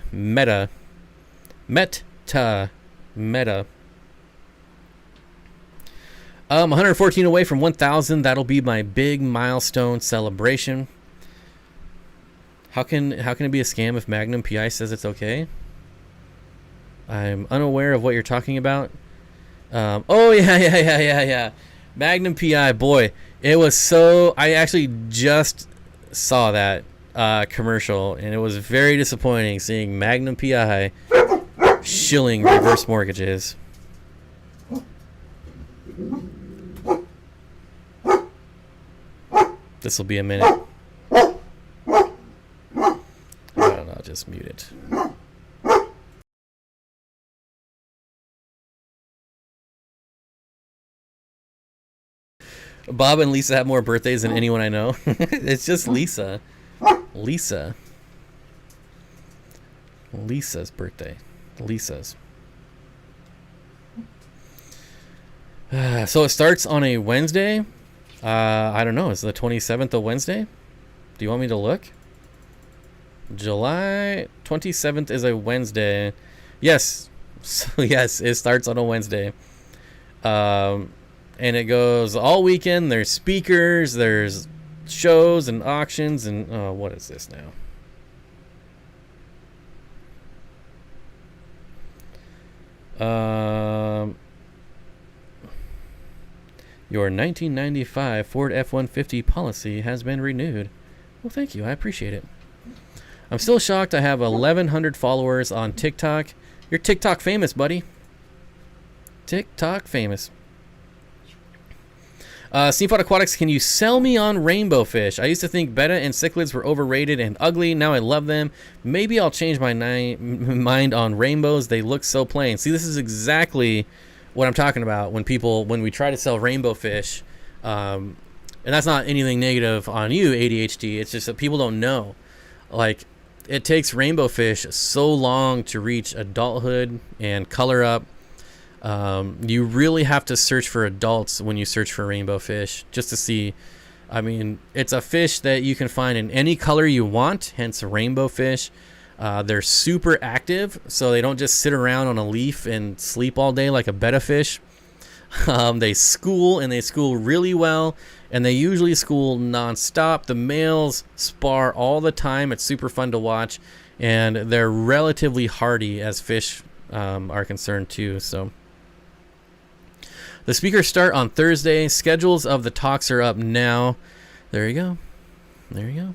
114 away from 1,000. That'll be my big milestone celebration. How can it be a scam if Magnum PI says it's okay? I'm unaware of what you're talking about. Oh yeah. Magnum PI, boy, it was so. I actually just saw that commercial, and it was very disappointing seeing Magnum PI shilling reverse mortgages. This will be a minute. I'll just mute it. Bob and Lisa have more birthdays than anyone I know. It's just Lisa. Lisa's birthday. Lisa's. So it starts on a Wednesday. I don't know. Is the 27th a Wednesday? Do you want me to look? July 27th is a Wednesday. Yes. So yes, it starts on a Wednesday. And it goes all weekend. There's speakers, there's shows and auctions, and what is this now? Your 1995 Ford F-150 policy has been renewed. Well, thank you. I appreciate it. I'm still shocked I have 1,100 followers on TikTok. You're TikTok famous, buddy. TikTok famous. Steenfott Aquatics, can you sell me on rainbow fish? I used to think betta and cichlids were overrated and ugly. Now I love them. Maybe I'll change my mind on rainbows. They look so plain. See, this is exactly what I'm talking about when we try to sell rainbow fish. And that's not anything negative on you, ADHD. It's just that people don't know. Like, it takes rainbow fish so long to reach adulthood and color up. You really have to search for adults when you search for rainbow fish just to see. I mean, it's a fish that you can find in any color you want, hence rainbow fish. They're super active, so they don't just sit around on a leaf and sleep all day like a betta fish. They school, and they school really well, and they usually school nonstop. The males spar all the time. It's super fun to watch, and they're relatively hardy as fish are concerned too. So the speakers start on Thursday. Schedules of the talks are up now. There you go. There you go.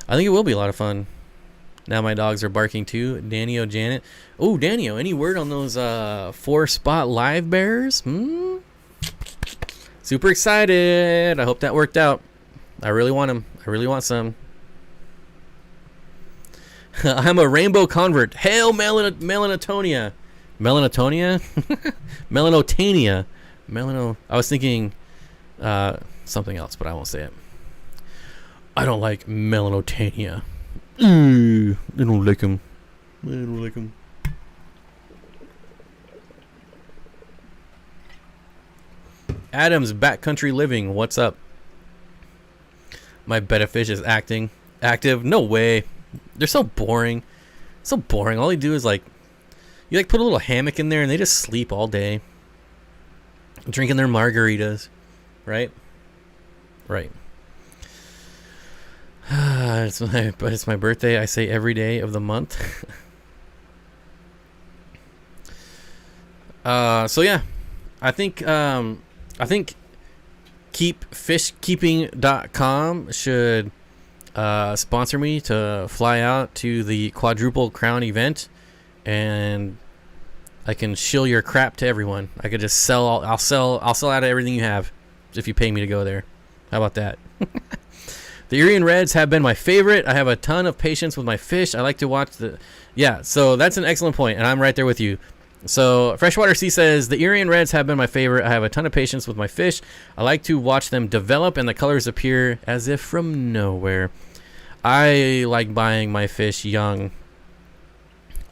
I think it will be a lot of fun. Now my dogs are barking too. Danio, Janet. Oh, Danio, any word on those 4-spot live bears? Super excited. I hope that worked out. I really want them. I really want some. I'm a rainbow convert. Hail Melanatonia. Melanatonia? Melanotania. I was thinking something else, but I won't say it. I don't like Melanotania. I don't like him. I don't like him. Adams, Backcountry Living, what's up? My betta fish is active. No way. They're so boring. So boring. All they do is you put a little hammock in there and they just sleep all day. Drinking their margaritas. Right? Right. It's my birthday. I say every day of the month. So yeah, I think keepfishkeeping.com should sponsor me to fly out to the Quadruple Crown event, and I can shill your crap to everyone. I could just I'll sell out of everything you have if you pay me to go there. How about that? The Irian Reds have been my favorite. I have a ton of patience with my fish. I like to watch so that's an excellent point, and I'm right there with you. So Freshwater Sea says, the Irian Reds have been my favorite. I have a ton of patience with my fish. I like to watch them develop and the colors appear as if from nowhere. I like buying my fish young.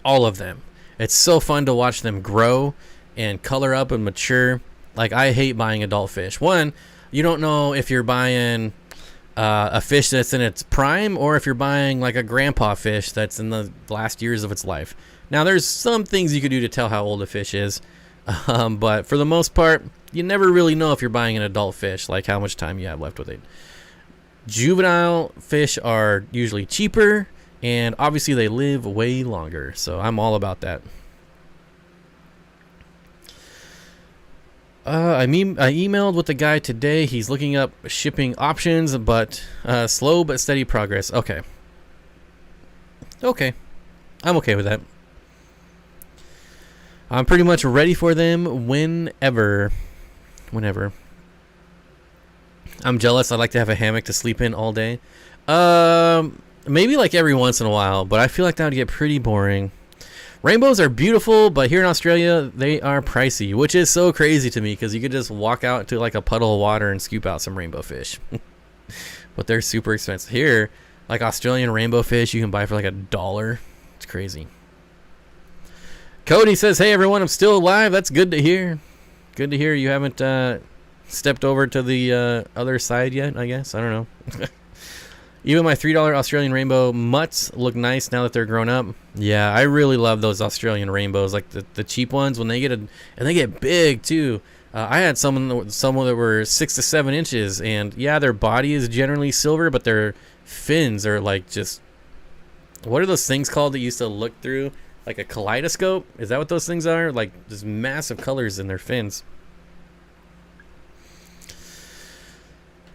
All of them. It's so fun to watch them grow and color up and mature. Like, I hate buying adult fish. One, you don't know if you're buying a fish that's in its prime or if you're buying like a grandpa fish that's in the last years of its life. Now, there's some things you could do to tell how old a fish is, but for the most part, you never really know if you're buying an adult fish, like how much time you have left with it. Juvenile fish are usually cheaper, and obviously they live way longer, so I'm all about that. I emailed with the guy today. He's looking up shipping options, but slow but steady progress. Okay. I'm okay with that. I'm pretty much ready for them whenever. I'm jealous. I'd like to have a hammock to sleep in all day. Maybe like every once in a while, but I feel like that would get pretty boring. Rainbows are beautiful, but here in Australia, they are pricey, which is so crazy to me because you could just walk out to like a puddle of water and scoop out some rainbow fish. But they're super expensive. Here, like Australian rainbow fish, you can buy for like $1. It's crazy. Cody says, hey everyone, I'm still alive. That's good to hear. Good to hear you haven't stepped over to the other side yet, I guess. I don't know. Even my $3 Australian rainbow mutts look nice now that they're grown up. Yeah, I really love those Australian rainbows, like the cheap ones when they get and they get big too. I had some that were 6 to 7 inches, and yeah, their body is generally silver, but their fins are like just, what are those things called that you used to look through? Like a kaleidoscope? Is that what those things are? Like just massive colors in their fins.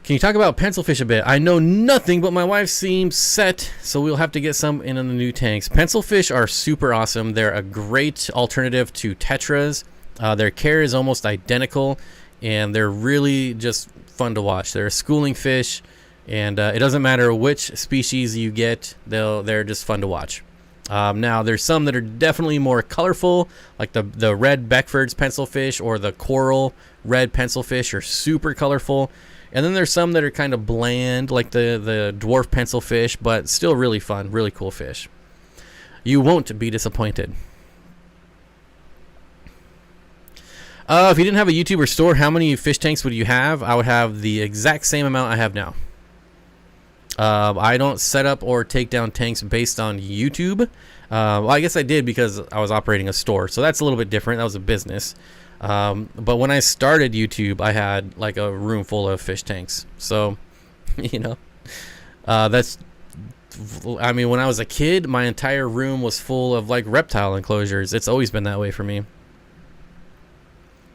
Can you talk about pencilfish a bit? I know nothing, but my wife seems set, so we'll have to get some in the new tanks. Pencilfish are super awesome. They're a great alternative to tetras. Their care is almost identical, and they're really just fun to watch. They're a schooling fish, and it doesn't matter which species you get, they're just fun to watch. Now, there's some that are definitely more colorful, like the red Beckford's pencilfish or the coral red pencilfish are super colorful. And then there's some that are kind of bland, like the dwarf pencilfish, but still really fun, really cool fish. You won't be disappointed. If you didn't have a YouTube or store, how many fish tanks would you have? I would have the exact same amount I have now. I don't set up or take down tanks based on YouTube. Well, I guess I did because I was operating a store, so that's a little bit different. That was a business. But when I started YouTube, I had like a room full of fish tanks. So, you know, I mean, when I was a kid, my entire room was full of like reptile enclosures. It's always been that way for me.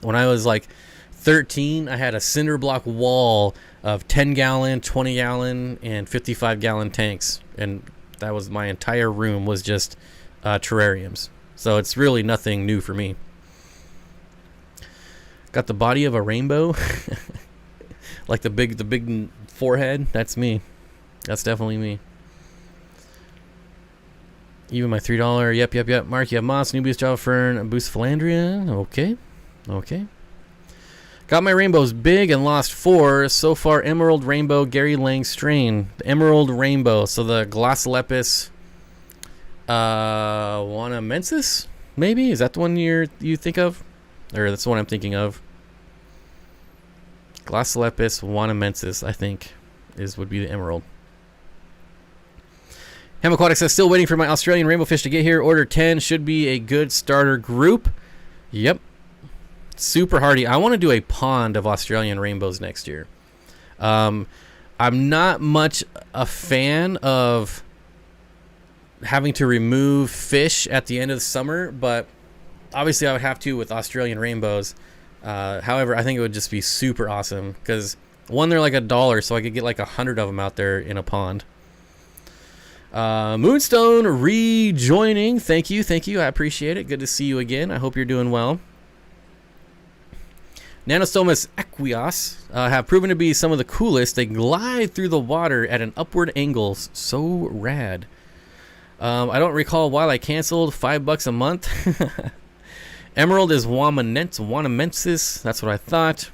When I was like 13, I had a cinder block wall of 10-gallon, 20-gallon, and 55-gallon tanks. And that was my entire room was just terrariums. So it's really nothing new for me. Got the body of a rainbow. Like the big forehead. That's me. That's definitely me. Even my $3. Yep. Mark, you have moss, Nubius, Java Fern, Boost Philandria. Okay. Got my rainbows big and lost 4. So far, Emerald Rainbow, Gary Lang strain. The Emerald Rainbow. So the Glossolepis wanamensis? Maybe? Is that the one you think of? Or that's the one I'm thinking of. Glossolepis wanamensis, I think, would be the emerald. Aquatics says, still waiting for my Australian rainbow fish to get here. Order 10 should be a good starter group. Yep. Super hardy. I want to do a pond of Australian rainbows next year. I'm not much a fan of having to remove fish at the end of the summer, but obviously I would have to with Australian rainbows. However, I think it would just be super awesome because one, they're like $1, so I could get like 100 of them out there in a pond. Moonstone rejoining. Thank you. I appreciate it. Good to see you again. I hope you're doing well. Nanostomus aqueous have proven to be some of the coolest. They glide through the water at an upward angle. So rad. I don't recall why I canceled. $5 a month. Emerald is wanamensis. That's what I thought.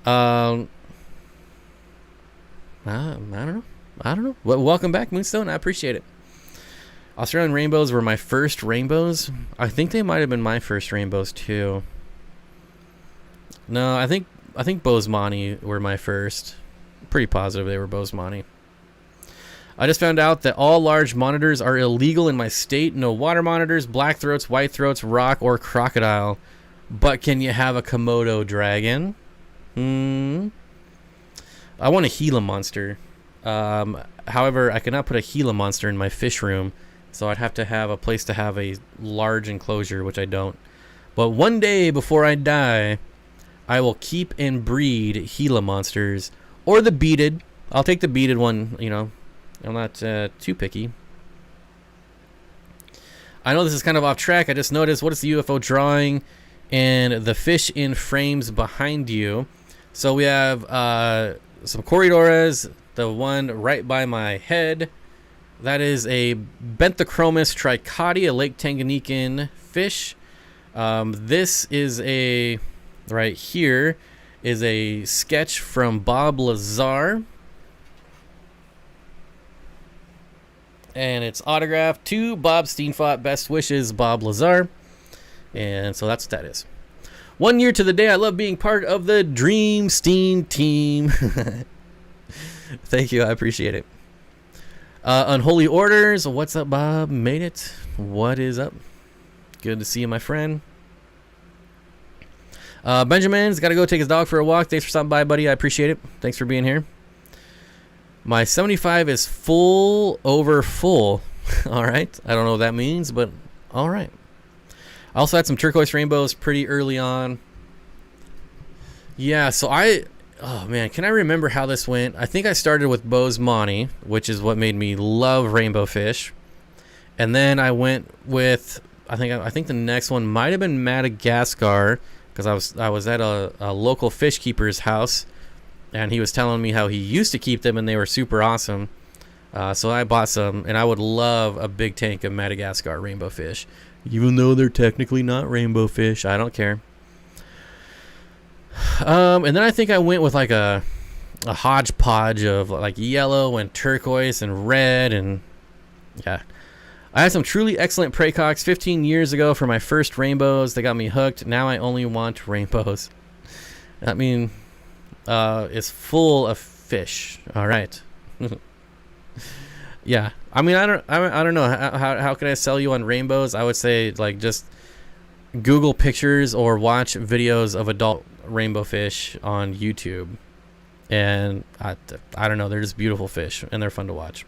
I don't know. Well, welcome back, Moonstone. I appreciate it. Australian rainbows were my first rainbows. I think they might have been my first rainbows too. No, I think Bosemani were my first. Pretty positive they were Bosemani. I just found out that all large monitors are illegal in my state. No water monitors, black throats, white throats, rock, or crocodile. But can you have a Komodo dragon? I want a Gila monster. However, I cannot put a Gila monster in my fish room, so I'd have to have a place to have a large enclosure, which I don't. But one day before I die, I will keep and breed Gila monsters or the beaded. I'll take the beaded one, you know. I'm not too picky. I know this is kind of off track. I just noticed, what is the UFO drawing and the fish in frames behind you? So we have some Corridoras, the one right by my head. That is a Benthachromis tricotti, a Lake Tanganyikan fish. This is right here is a sketch from Bob Lazar. And it's autographed to Bob Steenfott. Best wishes, Bob Lazar. And so that's what that is. 1 year to the day. I love being part of the Dream Steen team. Thank you. I appreciate it. Unholy Orders. What's up, Bob? Made it. What is up? Good to see you, my friend. Benjamin's got to go take his dog for a walk. Thanks for stopping by, buddy. I appreciate it. Thanks for being here. My 75 is full over full. All right. I don't know what that means, but all right. I also had some turquoise rainbows pretty early on. Yeah, so Oh man, can I remember how this went? I think I started with Bosemani, which is what made me love rainbow fish. And then I went with, I think the next one might have been Madagascar, because I was at a local fish keeper's house, and he was telling me how he used to keep them and they were super awesome. So I bought some, and I would love a big tank of Madagascar rainbow fish, even though they're technically not rainbow fish. I don't care. And then I think I went with like a hodgepodge of like yellow and turquoise and red, and yeah. I had some truly excellent Praycocks 15 years ago for my first rainbows. They got me hooked. Now I only want rainbows. I mean, it's full of fish. All right. Yeah. I mean, I don't know. How can I sell you on rainbows? I would say like just Google pictures or watch videos of adult rainbow fish on YouTube. And I don't know. They're just beautiful fish and they're fun to watch.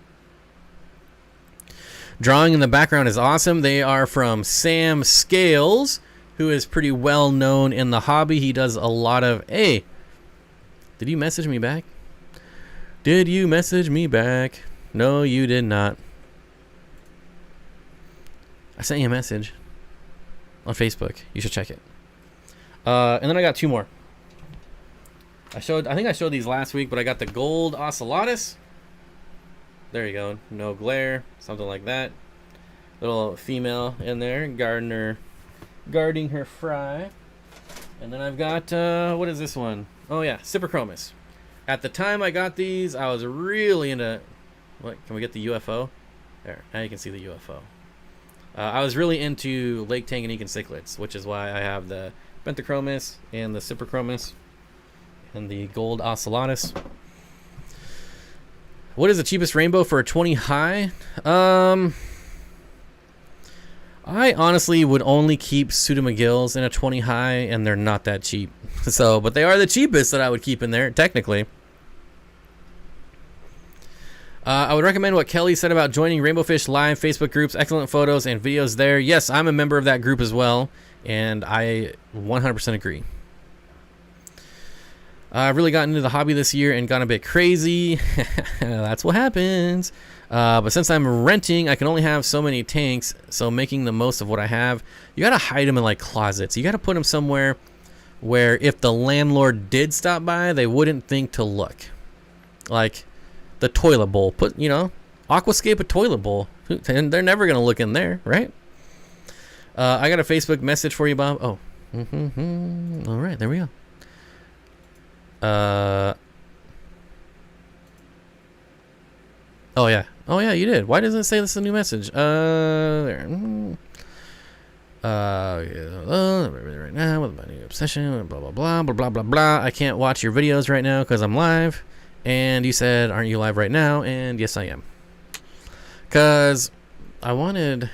Drawing in the background is awesome. They are from Sam Scales, who is pretty well known in the hobby. He does a lot of... Hey, did you message me back? Did you message me back? No, you did not. I sent you a message on Facebook. You should check it. And then I got two more. I think I showed these last week, but I got the gold ocellatus. There you go. No glare. Something like that. Little female in there. Guarding her fry. And then I've got, what is this one? Oh yeah, Cyprichromis. At the time I got these, I was really into... What? Can we get the UFO? There. Now you can see the UFO. I was really into Lake Tanganyikan cichlids, which is why I have the Benthochromis and the Cyprichromis and the gold ocellatus. What is the cheapest rainbow for a 20 high? I honestly would only keep Pseudomagills in a 20 high, and they're not that cheap. So, but they are the cheapest that I would keep in there, technically. I would recommend what Kelly said about joining Rainbow Fish Live Facebook groups. Excellent photos and videos there. Yes, I'm a member of that group as well, and I 100% agree. I've really gotten into the hobby this year and gone a bit crazy. That's what happens. But since I'm renting, I can only have so many tanks, so making the most of what I have. You gotta hide them in like closets. You gotta put them somewhere where if the landlord did stop by, they wouldn't think to look. Like the toilet bowl. Put, aquascape a toilet bowl. And they're never gonna look in there, right? I got a Facebook message for you, Bob. Oh. All right, there we go. Oh yeah, you did. Why doesn't it say this is a new message? There. Right now with my new obsession, blah blah blah blah blah blah blah. I can't watch your videos right now because I'm live. And you said, aren't you live right now? And yes, I am. Because I wanted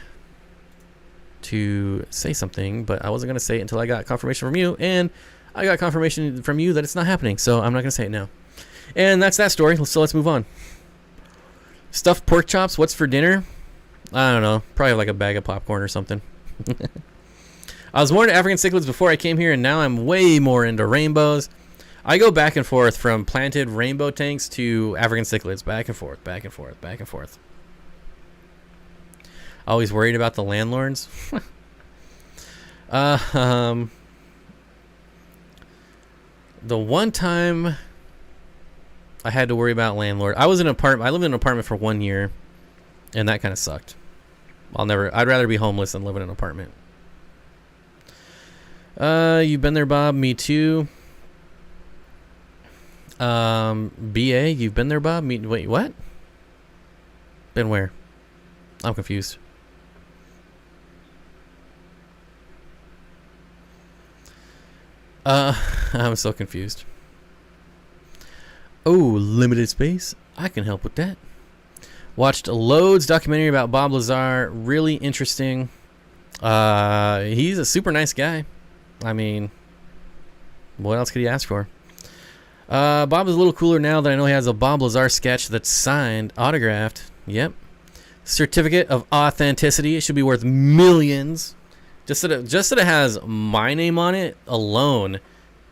to say something, but I wasn't going to say it until I got confirmation from you. And I got confirmation from you that it's not happening, so I'm not going to say it now. And that's that story, so let's move on. Stuffed pork chops, what's for dinner? I don't know, probably like a bag of popcorn or something. I was more into African cichlids before I came here, and now I'm way more into rainbows. I go back and forth from planted rainbow tanks to African cichlids, back and forth, back and forth, back and forth. Always worried about the landlords. The one time I had to worry about landlord, I lived in an apartment for 1 year, and that kind of sucked. I'd rather be homeless than live in an apartment. You've been there, Bob. Me too. BA, you've been there, Bob. Wait, what? Been where? I'm confused. I'm so confused. Oh, limited space. I can help with that. Watched loads documentary about Bob Lazar. Really interesting. He's a super nice guy. I mean, what else could he ask for? Bob is a little cooler now that I know he has a Bob Lazar sketch that's signed, autographed. Yep. Certificate of authenticity. It should be worth millions. Just that it has my name on it alone,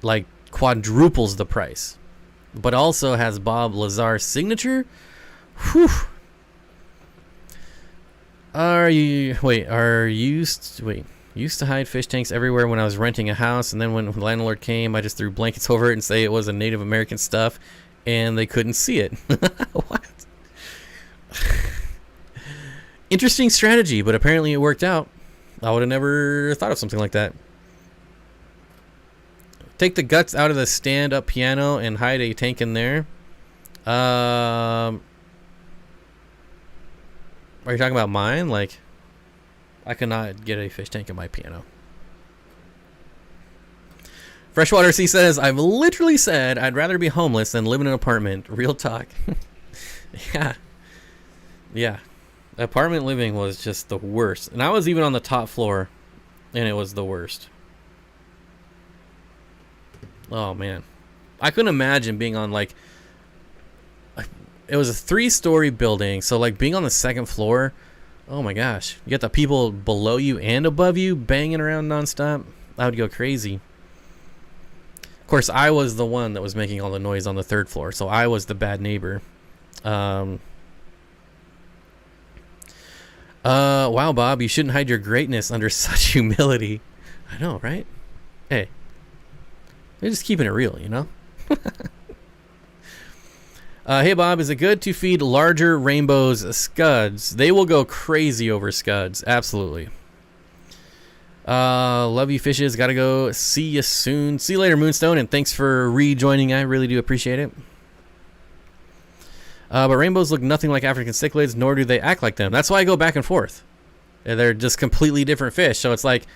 like quadruples the price. but also has Bob Lazar's signature. Whew. Used to hide fish tanks everywhere when I was renting a house, and then when the landlord came, I just threw blankets over it and say it was a Native American stuff, and they couldn't see it. What? Interesting strategy, but apparently it worked out. I would have never thought of something like that. Take the guts out of the stand-up piano and hide a tank in there. Are you talking about mine? Like, I could not get a fish tank in my piano. Freshwater Sea says, I've literally said I'd rather be homeless than live in an apartment. Real talk. Yeah. Yeah. Apartment living was just the worst. And I was even on the top floor, and it was the worst. Oh, man. I couldn't imagine being on, like... It was a 3-story building, so, like, being on the second floor... Oh, my gosh. You got the people below you and above you banging around nonstop. I would go crazy. Of course, I was the one that was making all the noise on the third floor, so I was the bad neighbor. Wow, Bob, you shouldn't hide your greatness under such humility. I know, right? Hey. They're just keeping it real, you know? Hey, Bob, is it good to feed larger rainbows scuds? They will go crazy over scuds. Absolutely. Love you, fishes. Gotta go. See you soon. See you later, Moonstone, and thanks for rejoining. I really do appreciate it. But rainbows look nothing like African cichlids, nor do they act like them. That's why I go back and forth. They're just completely different fish. So it's like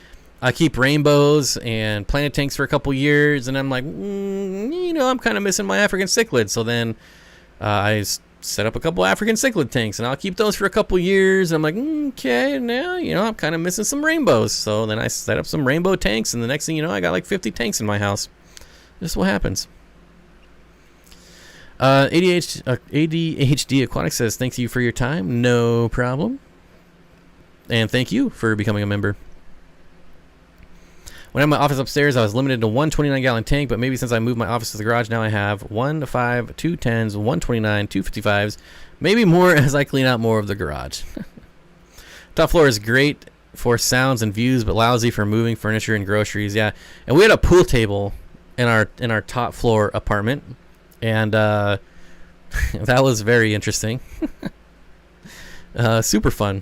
I keep rainbows and planet tanks for a couple years, and I'm like, I'm kind of missing my African cichlids. So then I set up a couple African cichlid tanks, and I'll keep those for a couple years. And I'm like, okay, now, I'm kind of missing some rainbows. So then I set up some rainbow tanks, and the next thing you know, I got like 50 tanks in my house. This is what happens. ADHD Aquatics says, thank you for your time. No problem. And thank you for becoming a member. When I had my office upstairs, I was limited to one 29-gallon tank, but maybe since I moved my office to the garage, now I have 1 5, 2 10s, 129, 2 55s, maybe more as I clean out more of the garage. Top floor is great for sounds and views, but lousy for moving furniture and groceries. Yeah, and we had a pool table in our top floor apartment, and that was very interesting. Super fun.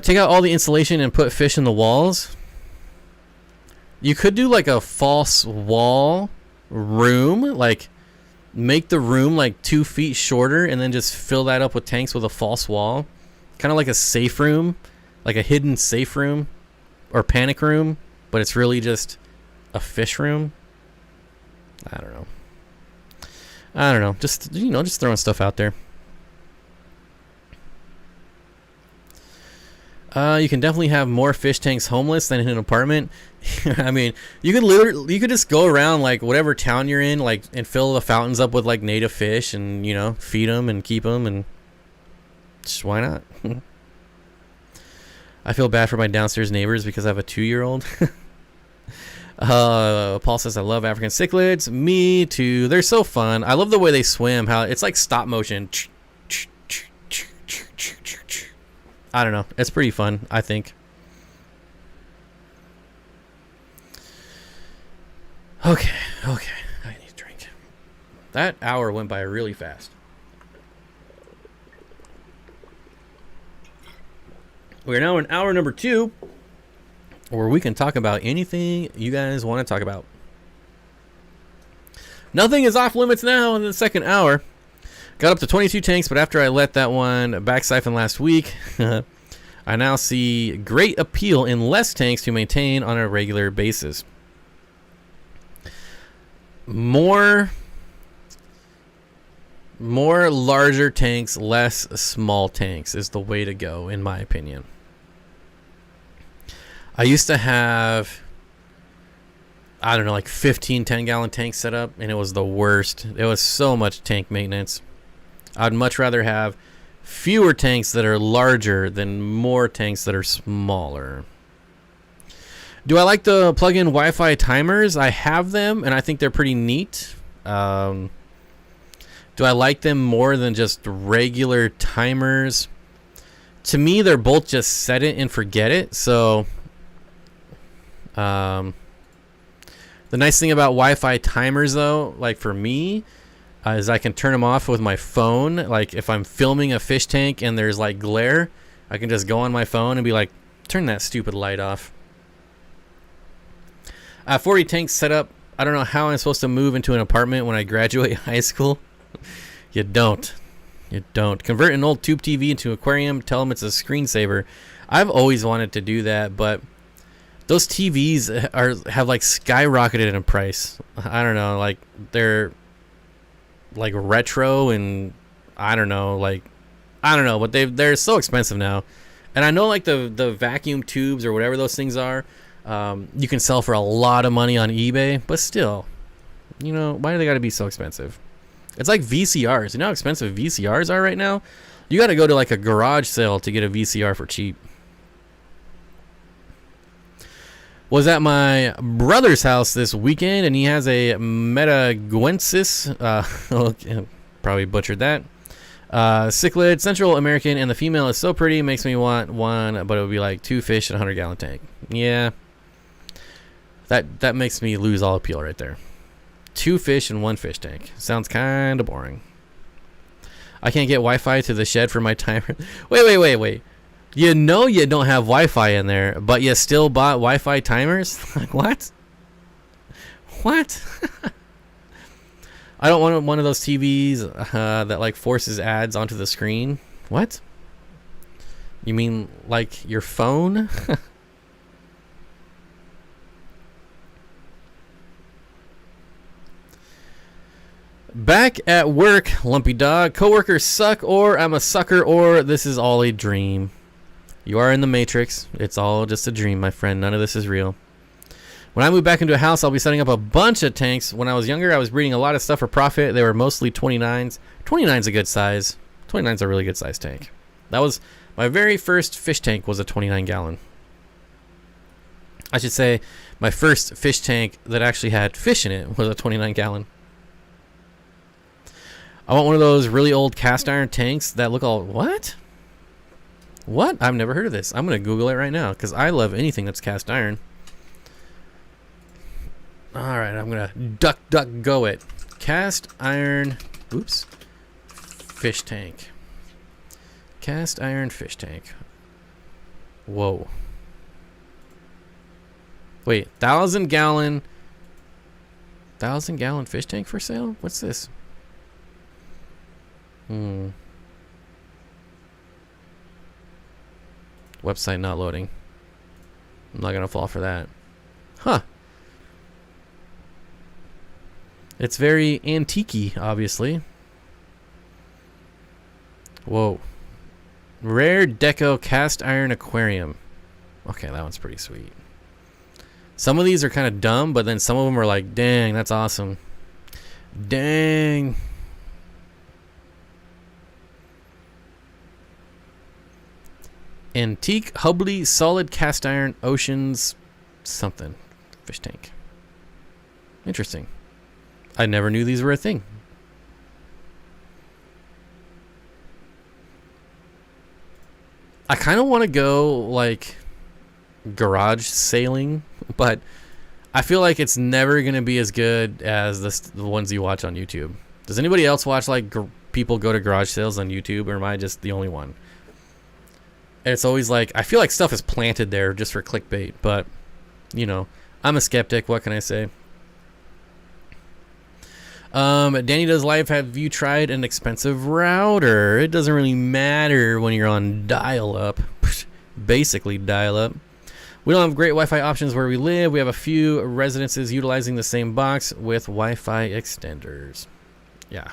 Take out all the insulation and put fish in the walls. You could do like a false wall room, like make the room like 2 feet shorter and then just fill that up with tanks with a false wall. Kind of like a safe room, like a hidden safe room or panic room, but it's really just a fish room. I don't know. Just, just throwing stuff out there. You can definitely have more fish tanks homeless than in an apartment. I mean, you could just go around like whatever town you're in, like, and fill the fountains up with like native fish, and feed them and keep them, and just why not? I feel bad for my downstairs neighbors because I have a 2-year-old. Paul says, I love African cichlids. Me too. They're so fun. I love the way they swim. How it's like stop motion. I don't know. It's pretty fun, I think. Okay. I need a drink. That hour went by really fast. We're now in hour number 2, where we can talk about anything you guys want to talk about. Nothing is off limits now in the second hour. Got up to 22 tanks, but after I let that one back siphon last week, I now see great appeal in less tanks to maintain on a regular basis. More larger tanks, less small tanks is the way to go, in my opinion. I used to have, I don't know, like 15 10-gallon tanks set up, and it was the worst. It was so much tank maintenance. I'd much rather have fewer tanks that are larger than more tanks that are smaller. Do I like the plug-in Wi-Fi timers? I have them, and I think they're pretty neat. Do I like them more than just regular timers? To me, they're both just set it and forget it. So, the nice thing about Wi-Fi timers, though, like for me, is I can turn them off with my phone. Like if I'm filming a fish tank and there's like glare, I can just go on my phone and be like, turn that stupid light off. 40 tanks set up. I don't know how I'm supposed to move into an apartment when I graduate high school. You don't. You don't. Convert an old tube TV into an aquarium. Tell them it's a screensaver. I've always wanted to do that, but those TVs have like skyrocketed in price. I don't know. Like they're like retro and I don't know. But they're so expensive now. And I know like the vacuum tubes or whatever those things are. You can sell for a lot of money on eBay, but still, you know, why do they got to be so expensive? It's like VCRs. You know how expensive VCRs are right now? You got to go to like a garage sale to get a VCR for cheap. Was at my brother's house this weekend, and he has a Metaguensis. Probably butchered that. Cichlid, Central American, and the female is so pretty, makes me want one, but it would be like 2 fish in a 100-gallon tank. Yeah. That makes me lose all appeal right there. 2 fish in 1 fish tank. Sounds kind of boring. I can't get Wi-Fi to the shed for my timer. Wait. You know you don't have Wi-Fi in there, but you still bought Wi-Fi timers? Like, what? What? I don't want one of those TVs that, like, forces ads onto the screen. What? You mean, like, your phone? Back at work, lumpy dog. Coworkers suck, or I'm a sucker, or this is all a dream. You are in the Matrix. It's all just a dream, my friend. None of this is real. When I move back into a house, I'll be setting up a bunch of tanks. When I was younger, I was breeding a lot of stuff for profit. They were mostly 29s. 29's a good size. 29's a really good size tank. That was my very first fish tank was a 29-gallon. I should say my first fish tank that actually had fish in it was a 29-gallon. I want one of those really old cast iron tanks that look all... What? What? I've never heard of this. I'm going to Google it right now because I love anything that's cast iron. All right, I'm going to duck go it. Cast iron... Oops. Fish tank. Cast iron fish tank. Whoa. Wait, 1,000-gallon... 1,000-gallon fish tank for sale? What's this? Website not loading. I'm not gonna fall for that. Huh. It's very antique-y, obviously. Whoa. Rare Deco Cast Iron Aquarium. Okay, that one's pretty sweet. Some of these are kind of dumb, but then some of them are like, dang, that's awesome. Dang. Antique Hubley Solid Cast Iron Oceans something fish tank. Interesting. I never knew these were a thing. I kind of want to go like garage sailing, but I feel like it's never going to be as good as the ones you watch on YouTube. Does anybody else watch like people go to garage sales on YouTube, or am I just the only one? It's always like, I feel like stuff is planted there just for clickbait, but, you know, I'm a skeptic. What can I say? Danny does live. Have you tried an expensive router? It doesn't really matter when you're on dial-up. Basically dial-up. We don't have great Wi-Fi options where we live. We have a few residences utilizing the same box with Wi-Fi extenders. Yeah.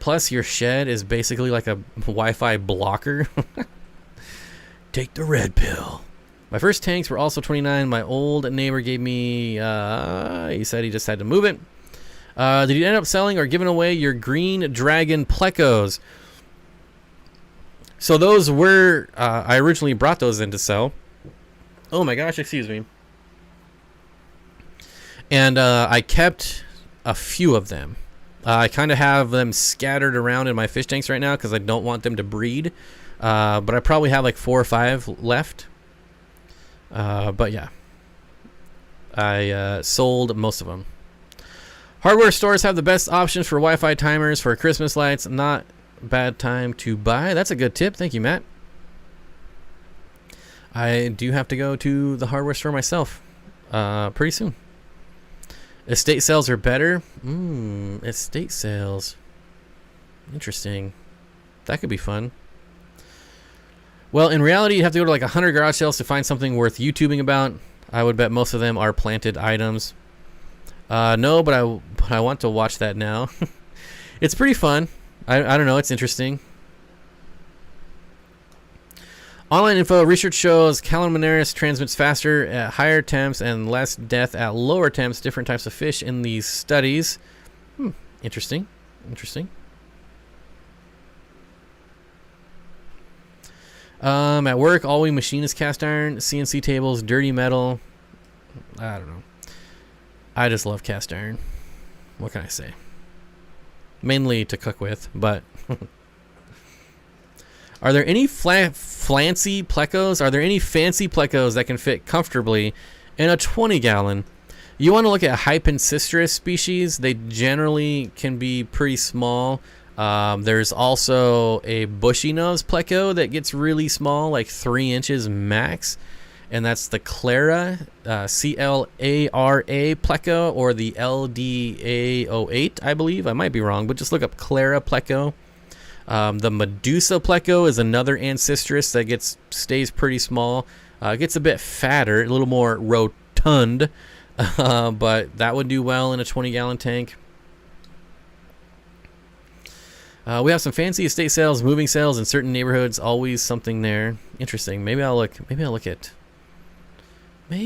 Plus, your shed is basically like a Wi-Fi blocker. Take the red pill. My first tanks were also 29. My old neighbor gave me, he said he just had to move it. Did you end up selling or giving away your green dragon plecos? So those were, I originally brought those in to sell. Oh my gosh, excuse me. And I kept a few of them. I kind of have them scattered around in my fish tanks right now because I don't want them to breed. But I probably have like 4 or 5 left. But yeah, I sold most of them. Hardware stores have the best options for Wi-Fi timers for Christmas lights. Not bad time to buy. That's a good tip. Thank you, Matt. I do have to go to the hardware store myself pretty soon. Estate sales are better. Estate sales. Interesting. That could be fun. Well, in reality, you have to go to like 100 garage sales to find something worth YouTubing about. I would bet most of them are planted items. No, but I want to watch that now. It's pretty fun. I don't know. It's interesting. Online info research shows Calomonaris transmits faster at higher temps and less death at lower temps. Different types of fish in these studies. Interesting. Interesting. At work, all we machine is cast iron, CNC tables, dirty metal. I don't know. I just love cast iron. What can I say? Mainly to cook with, but... Are there any fancy plecos? Are there any fancy plecos that can fit comfortably in a 20-gallon? You want to look at Hypensistrus species. They generally can be pretty small. There's also a bushy nose pleco that gets really small, like 3 inches max. And that's the Clara, C-L-A-R-A pleco, or the LDA08, I believe. I might be wrong, but just look up Clara pleco. The Medusa pleco is another Ancistrus that stays pretty small. Gets a bit fatter, a little more rotund, but that would do well in a 20-gallon tank. We have some fancy estate sales, moving sales in certain neighborhoods. Always something there. Interesting. Maybe I'll look at. Where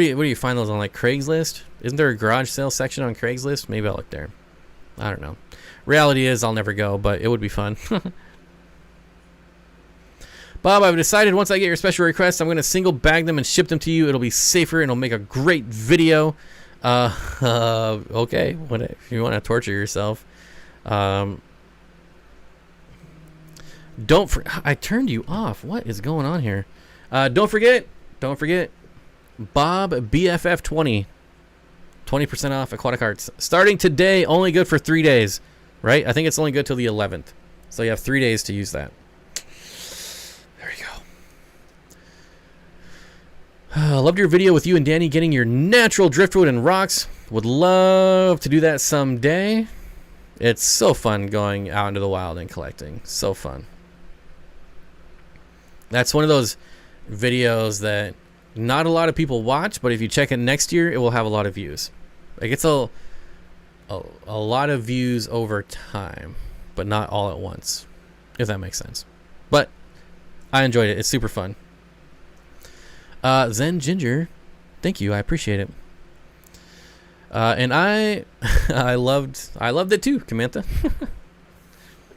do you find those on, like, Craigslist? Isn't there a garage sale section on Craigslist? Maybe I'll look there. I don't know. Reality is I'll never go, but it would be fun. Bob, I've decided once I get your special requests, I'm going to single bag them and ship them to you. It'll be safer and it'll make a great video. Okay. If you want to torture yourself. I turned you off. What is going on here? Don't forget, Bob BFF 20. 20% off Aquatic Arts. Starting today, only good for 3 days, right? I think it's only good till the 11th. So you have 3 days to use that. There you go. Loved your video with you and Danny getting your natural driftwood and rocks. Would love to do that someday. It's so fun going out into the wild and collecting. So fun. That's one of those videos that not a lot of people watch, but if you check it next year, it will have a lot of views. It gets a lot of views over time, but not all at once, if that makes sense. But I enjoyed it. It's super fun. Zen Ginger, thank you. I appreciate it. And I loved it too, Camantha.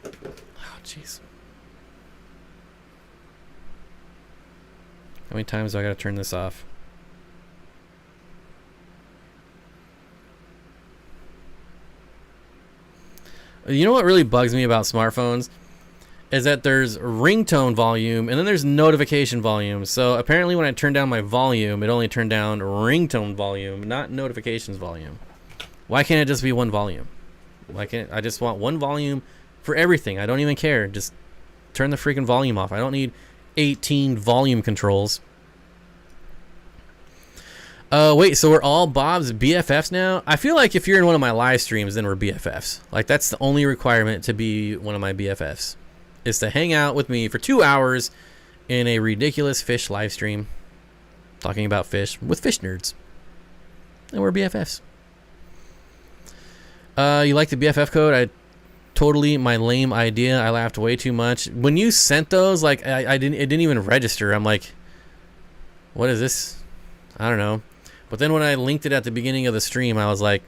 Oh, jeez. How many times do I gotta turn this off? You know what really bugs me about smartphones is that there's ringtone volume and then there's notification volume. So apparently when I turn down my volume, it only turned down ringtone volume, not notifications volume. Why can't it just be one volume? Why can't I just want one volume for everything? I don't even care. Just turn the freaking volume off. I don't need 18 volume controls. Wait, so we're all Bob's BFFs now? I feel like if you're in one of my live streams, then we're BFFs. Like, that's the only requirement to be one of my BFFs, is to hang out with me for 2 hours in a ridiculous fish live stream, talking about fish with fish nerds. And we're BFFs. You like the BFF code? My lame idea. I laughed way too much. When you sent those, like, it didn't even register. I'm like, what is this? I don't know. But then when I linked it at the beginning of the stream, I was like,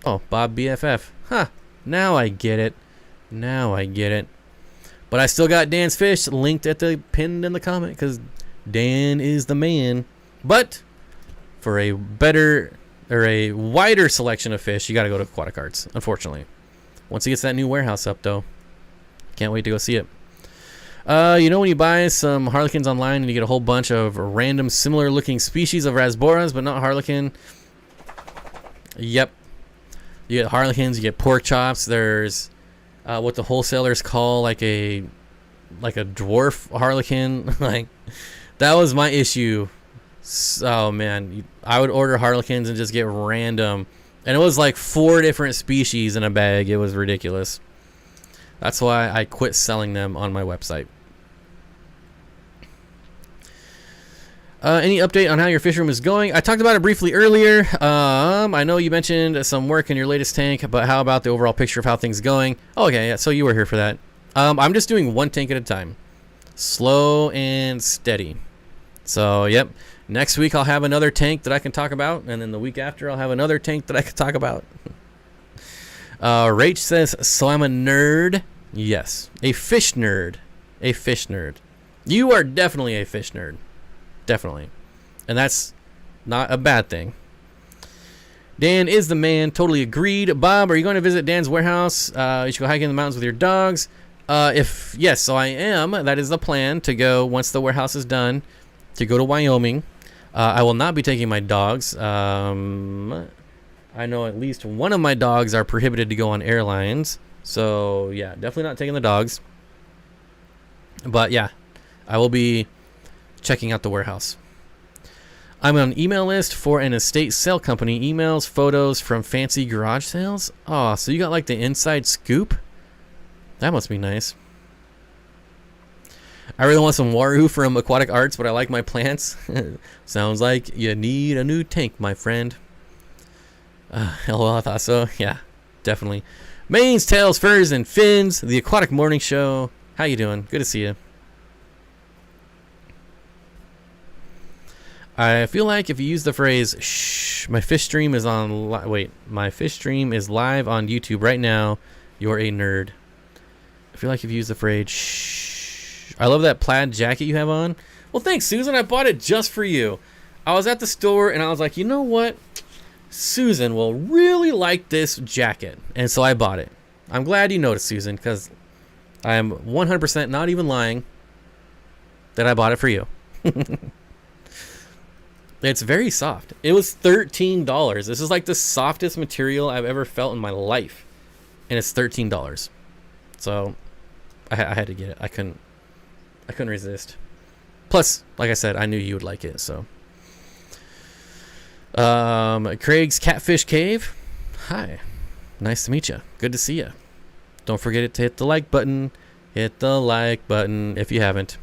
oh, Bob BFF. Huh. Now I get it. But I still got Dan's fish linked at the pinned in the comment because Dan is the man. But for a better or a wider selection of fish, you got to go to Aquatic Arts, unfortunately. Once he gets that new warehouse up, though, can't wait to go see it. You know when you buy some harlequins online and you get a whole bunch of random similar looking species of Rasboras, but not harlequin? Yep. You get harlequins, you get pork chops. There's what the wholesalers call like a dwarf harlequin. Like, that was my issue. Oh man, I would order harlequins and just get random, and it was like 4 different species in a bag. It was ridiculous. That's why I quit selling them on my website. Any update on how your fish room is going? I talked about it briefly earlier. I know you mentioned some work in your latest tank, but how about the overall picture of how things are going? Oh, okay, yeah, so you were here for that. I'm just doing one tank at a time. Slow and steady. So, yep. Next week I'll have another tank that I can talk about, and then the week after I'll have another tank that I can talk about. Rach says, so I'm a nerd. Yes, a fish nerd. A fish nerd. You are definitely a fish nerd. Definitely. And that's not a bad thing. Dan is the man. Totally agreed. Bob, are you going to visit Dan's warehouse? You should go hiking in the mountains with your dogs. Yes, so I am. That is the plan, to go once the warehouse is done, to go to Wyoming. I will not be taking my dogs. I know at least one of my dogs are prohibited to go on airlines. So, yeah, definitely not taking the dogs. But, yeah, I will be checking out the warehouse. I'm on an email list for an estate sale company. Emails, photos from fancy garage sales. Oh, so you got like the inside scoop? That must be nice. I really want some Waru from Aquatic Arts, but I like my plants. Sounds like you need a new tank, my friend. LOL, I thought so. Yeah, definitely. Manes, tails, furs, and fins. The Aquatic Morning Show. How you doing? Good to see you. I feel like if you use the phrase, shh, my fish stream is on, my fish stream is live on YouTube right now, you're a nerd. I feel like if you use the phrase, shh. I love that plaid jacket you have on. Well, thanks, Susan. I bought it just for you. I was at the store and I was like, you know what? Susan will really like this jacket. And so I bought it. I'm glad you noticed, Susan, because I am 100% not even lying that I bought it for you. It's very soft. It was $13. This is like the softest material I've ever felt in my life. And it's $13. So I had to get it. I couldn't resist. Plus, like I said, I knew you would like it, so. Craig's Catfish Cave. Hi. Nice to meet you. Good to see you. Don't forget to hit the like button. Hit the like button if you haven't.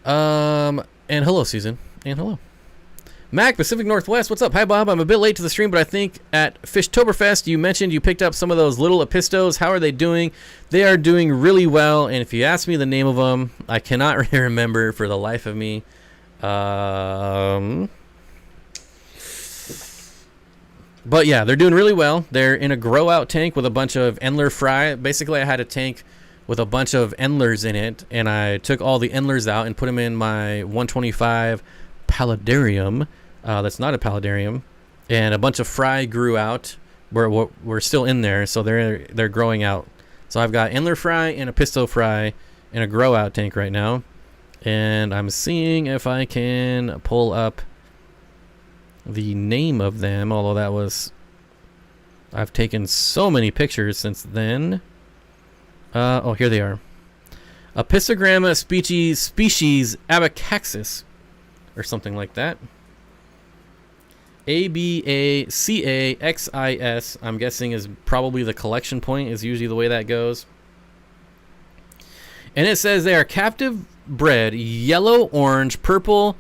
And hello, Susan. And hello. Mac, Pacific Northwest, what's up? Hi, Bob. I'm a bit late to the stream, but I think at Fishtoberfest you mentioned you picked up some of those little Apistos. How are they doing? They are doing really well, and if you ask me the name of them, I cannot really remember for the life of me. But yeah, they're doing really well. They're in a grow-out tank with a bunch of Endler fry. Basically, I had a tank with a bunch of Endlers in it, and I took all the Endlers out and put them in my 125 paludarium. That's not a paludarium, and a bunch of fry grew out. We're still in there, so they're growing out. So I've got Endler fry and Apisto fry in a grow out tank right now, and I'm seeing if I can pull up the name of them. Although I've taken so many pictures since then. Oh, here they are. Apistogramma species abacaxis, or something like that. ABACAXIS, I'm guessing is probably the collection point, is usually the way that goes. And it says they are captive bred yellow, orange, purple,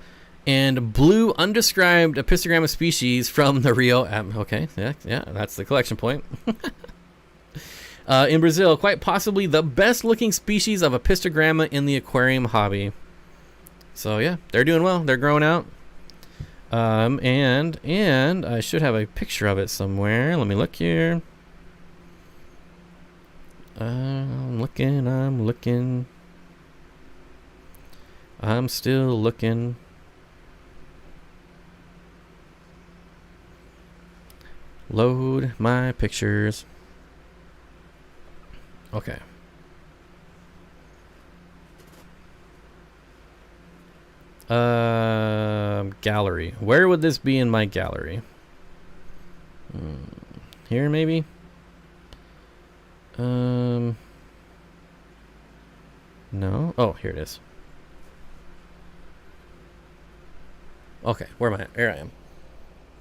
and blue undescribed Apistogramma species from the Rio. Okay, yeah, that's the collection point. In Brazil, quite possibly the best looking species of Apistogramma in the aquarium hobby. So yeah, they're doing well. They're growing out. And I should have a picture of it somewhere. Let me look here. I'm looking. I'm still looking. Load my pictures. Okay. Gallery. Where would this be in my gallery? Here maybe? No. Oh, here it is. Okay, where am I? Here I am.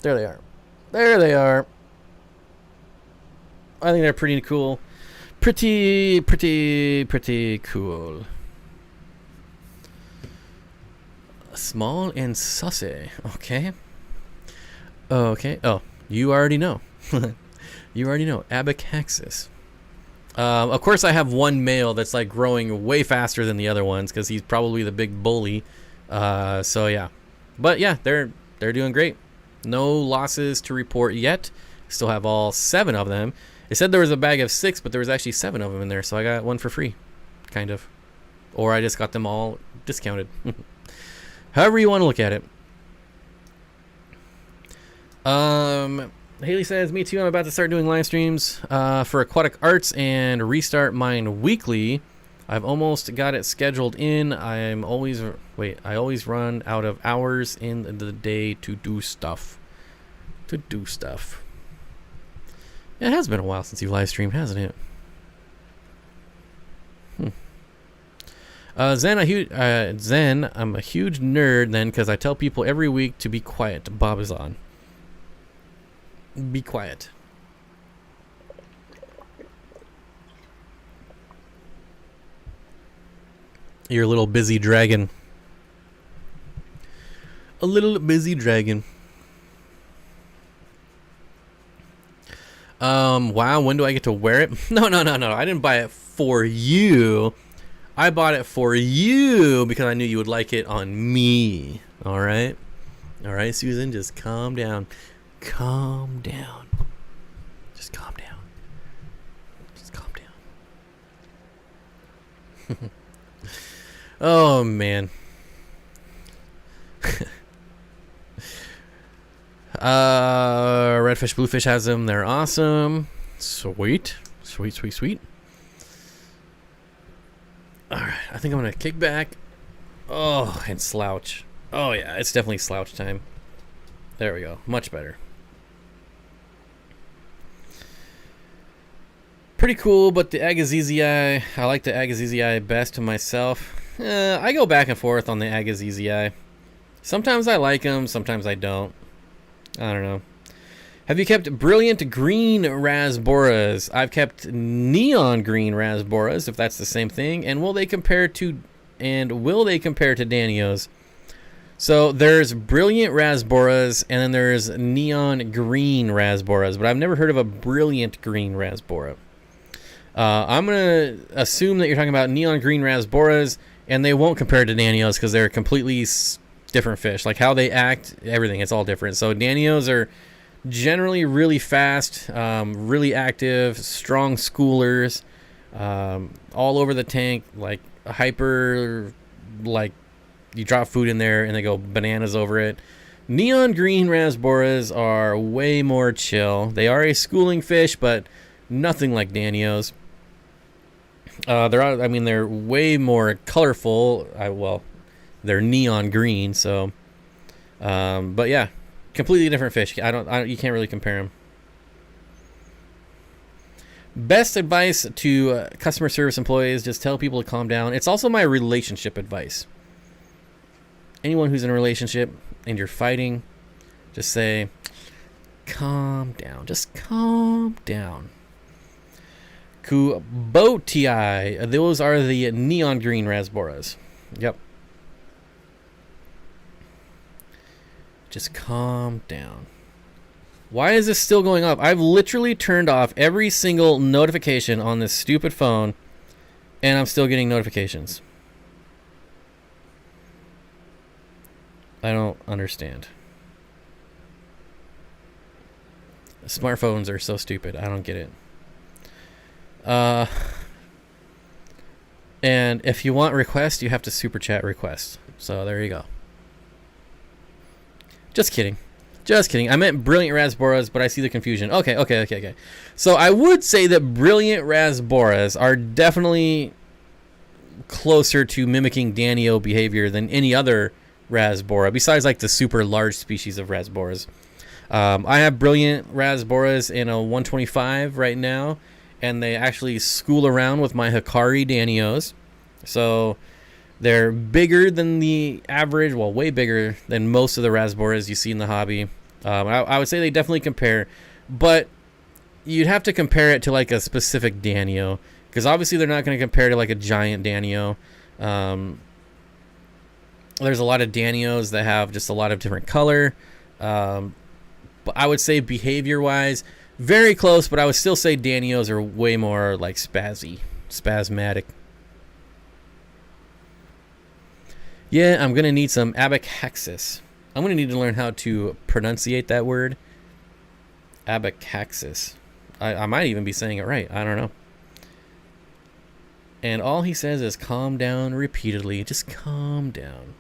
There they are. There they are. I think they're pretty cool. Pretty cool. Small and sussy. Okay. Okay. Oh, you already know. You already know. Abacaxis. Of course, I have one male that's like growing way faster than the other ones because he's probably the big bully. So yeah. But yeah, they're doing great. No losses to report yet. Still have all 7 of them. It said there was a bag of 6, but there was actually 7 of them in there, so I got one for free, kind of. Or I just got them all discounted. However you want to look at it. Haley says, me too, I'm about to start doing live streams for aquatic arts and restart mine weekly. I've almost got it scheduled in. I always run out of hours in the day to do stuff. It has been a while since you've live streamed, hasn't it? Zen, I'm a huge nerd then because I tell people every week to be quiet. Bob is on. Be quiet. You're a little busy dragon. A little busy dragon. Wow, when do I get to wear it? No. I didn't buy it for you. I bought it for you because I knew you would like it on me. All right, Susan, just calm down. Calm down. Just calm down. Just calm down. Oh man. Redfish, Bluefish has them. They're awesome. Sweet. Alright, I think I'm gonna kick back. Oh, and slouch. Oh yeah, it's definitely slouch time. There we go. Much better. Pretty cool, but the Agazzizii, I like the Agazzizii best to myself. I go back and forth on the Agazzizii. Sometimes I like them, sometimes I don't. I don't know. Have you kept brilliant green Rasboras? I've kept neon green Rasboras, if that's the same thing. And will they compare to Danios? So there's brilliant Rasboras, and then there's neon green Rasboras, but I've never heard of a brilliant green Rasbora. I'm gonna assume that you're talking about neon green Rasboras, and they won't compare to Danios because they're completely different fish. Like how they act, everything, it's all different. So Danios are generally really fast, really active, strong schoolers, all over the tank, like hyper, like you drop food in there and they go bananas over it. Neon green Rasboras are way more chill. They are a schooling fish, but nothing like Danios. They're way more colorful. They're neon green, so but yeah, completely different fish. You can't really compare them. Best advice to customer service employees: just tell people to calm down. It's also my relationship advice. Anyone who's in a relationship and you're fighting, just say, calm down. Just calm down. Kubotii. Those are the neon green Rasboras. Yep. Just calm down. Why is this still going up? I've literally turned off every single notification on this stupid phone, and I'm still getting notifications. I don't understand. Smartphones are so stupid. I don't get it. And if you want request, you have to super chat request. So there you go. Just kidding. Just kidding. I meant brilliant Rasboras, but I see the confusion. Okay. So I would say that brilliant Rasboras are definitely closer to mimicking Danio behavior than any other Rasbora, besides like the super large species of Rasboras. I have brilliant Rasboras in a 125 right now, and they actually school around with my Hikari Danios. So they're bigger than the average, well, way bigger than most of the Rasboras you see in the hobby. I would say they definitely compare, but you'd have to compare it to like a specific Danio, because obviously they're not going to compare to like a giant Danio. There's a lot of Danios that have just a lot of different color. But I would say behavior-wise, very close, but I would still say Danios are way more like spasmatic. Yeah, I'm going to need some abacaxis. I'm going to need to learn how to pronunciate that word. Abacaxis. I might even be saying it right. I don't know. And all he says is calm down repeatedly. Just calm down.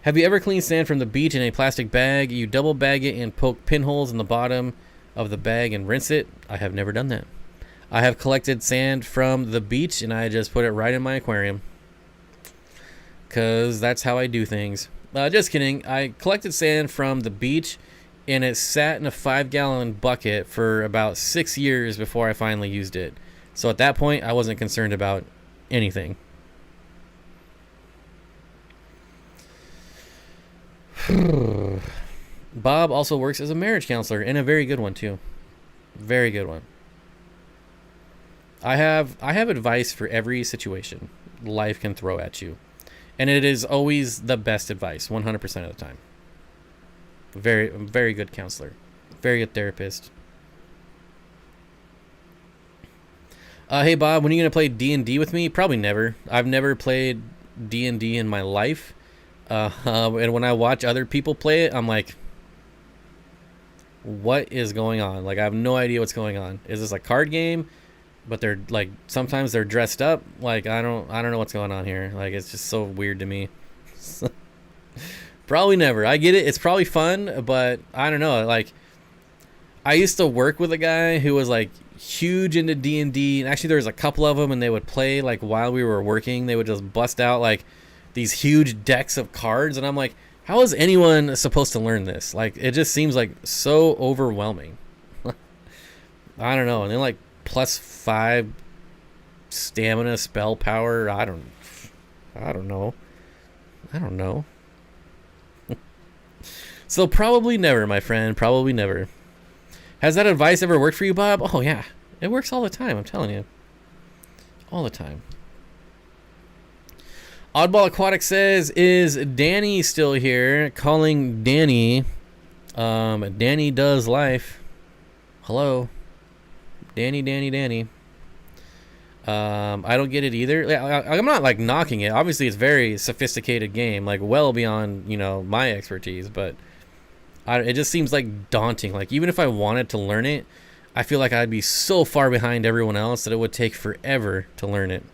Have you ever cleaned sand from the beach in a plastic bag? You double bag it and poke pinholes in the bottom of the bag and rinse it? I have never done that. I have collected sand from the beach and I just put it right in my aquarium, because that's how I do things. Just kidding. I collected sand from the beach and it sat in a 5-gallon bucket for about 6 years before I finally used it. So at that point, I wasn't concerned about anything. Bob also works as a marriage counselor, and a very good one too. Very good one. I have advice for every situation life can throw at you, and it is always the best advice 100% of the time. Very good counselor, very good therapist. Hey Bob, when are you gonna play D&D with me? Probably never. I've never played D&D in my life. And when I watch other people play it, I'm like, what is going on? Like, I have no idea what's going on. Is this a card game? But they're like, sometimes they're dressed up. Like, I don't know what's going on here. Like, it's just so weird to me. Probably never. I get it. It's probably fun, but I don't know. Like, I used to work with a guy who was like huge into D&D, and actually there was a couple of them, and they would play like while we were working. They would just bust out like these huge decks of cards, and I'm like, how is anyone supposed to learn this? Like, it just seems like so overwhelming. I don't know. And then like +5 stamina, spell power. I don't know. So probably never, my friend. Probably never. Has that advice ever worked for you, Bob? Oh yeah, it works all the time. I'm telling you, all the time. Oddball Aquatics says, is Danny still here? Calling Danny. Danny does life. Hello. Danny. I don't get it either. I'm not like knocking it. Obviously, it's a very sophisticated game, like well beyond, my expertise, but it just seems like daunting. Like, even if I wanted to learn it, I feel like I'd be so far behind everyone else that it would take forever to learn it.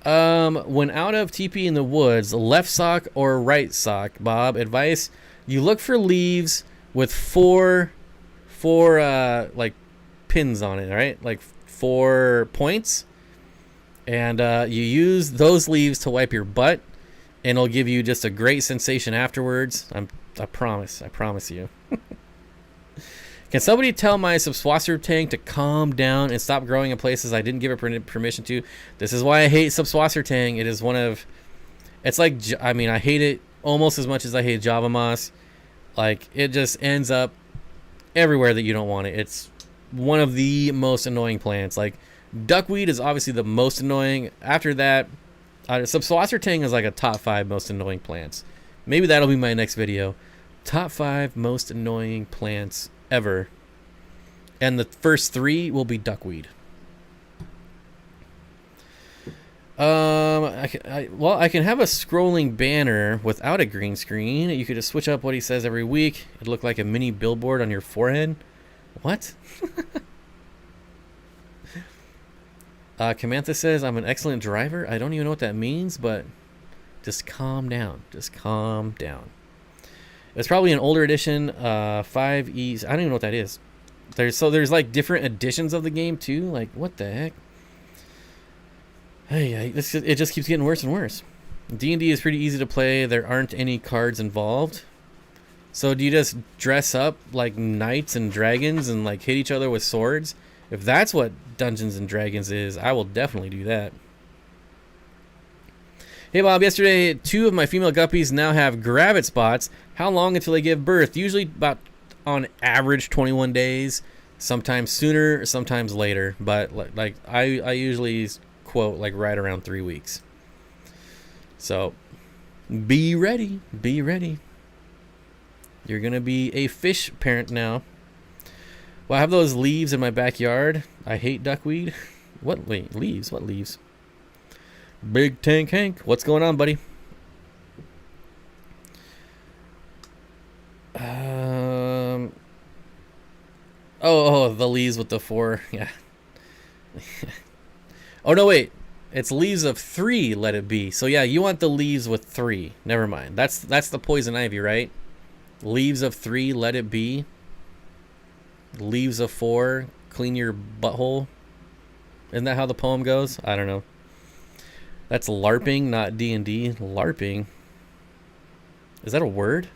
When out of TP in the woods, left sock or right sock, Bob? Advice: you look for leaves with four like pins on it, right? Like 4 points, and you use those leaves to wipe your butt, and it'll give you just a great sensation afterwards. I promise you. Can somebody tell my subswasser tank to calm down and stop growing in places I didn't give it permission to? This is why I hate subswasser tang. It is it's like, I hate it almost as much as I hate Java moss. Like, it just ends up everywhere that you don't want it. It's one of the most annoying plants. Like, duckweed is obviously the most annoying. After that, subswasser tang is like a top 5 most annoying plants. Maybe that'll be my next video. Top 5 most annoying plants ever, and the first 3 will be duckweed. I can have a scrolling banner without a green screen. You could just switch up what he says every week. It'd look like a mini billboard on your forehead. What? Camantha says, I'm an excellent driver. I don't even know what that means, but just calm down. Just calm down. It's probably an older edition, 5Es. I don't even know what that is. There's like different editions of the game too. Like, what the heck? Hey, it just keeps getting worse and worse. D&D is pretty easy to play. There aren't any cards involved. So do you just dress up like knights and dragons and like hit each other with swords? If that's what Dungeons and Dragons is, I will definitely do that. Hey Bob, yesterday 2 of my female guppies now have gravid spots. How long until they give birth? Usually about, on average, 21 days. Sometimes sooner, sometimes later. But like I usually quote like right around 3 weeks. So be ready. Be ready. You're going to be a fish parent now. Well, I have those leaves in my backyard. I hate duckweed. What leaves? What leaves? Big Tank Hank, what's going on, buddy? Oh, the leaves with the 4. Yeah. Oh no, wait. It's leaves of 3. Let it be. So yeah, you want the leaves with 3. Never mind. That's the poison ivy, right? Leaves of 3. Let it be. Leaves of 4. Clean your butthole. Isn't that how the poem goes? I don't know. That's LARPing, not D&D. LARPing. Is that a word?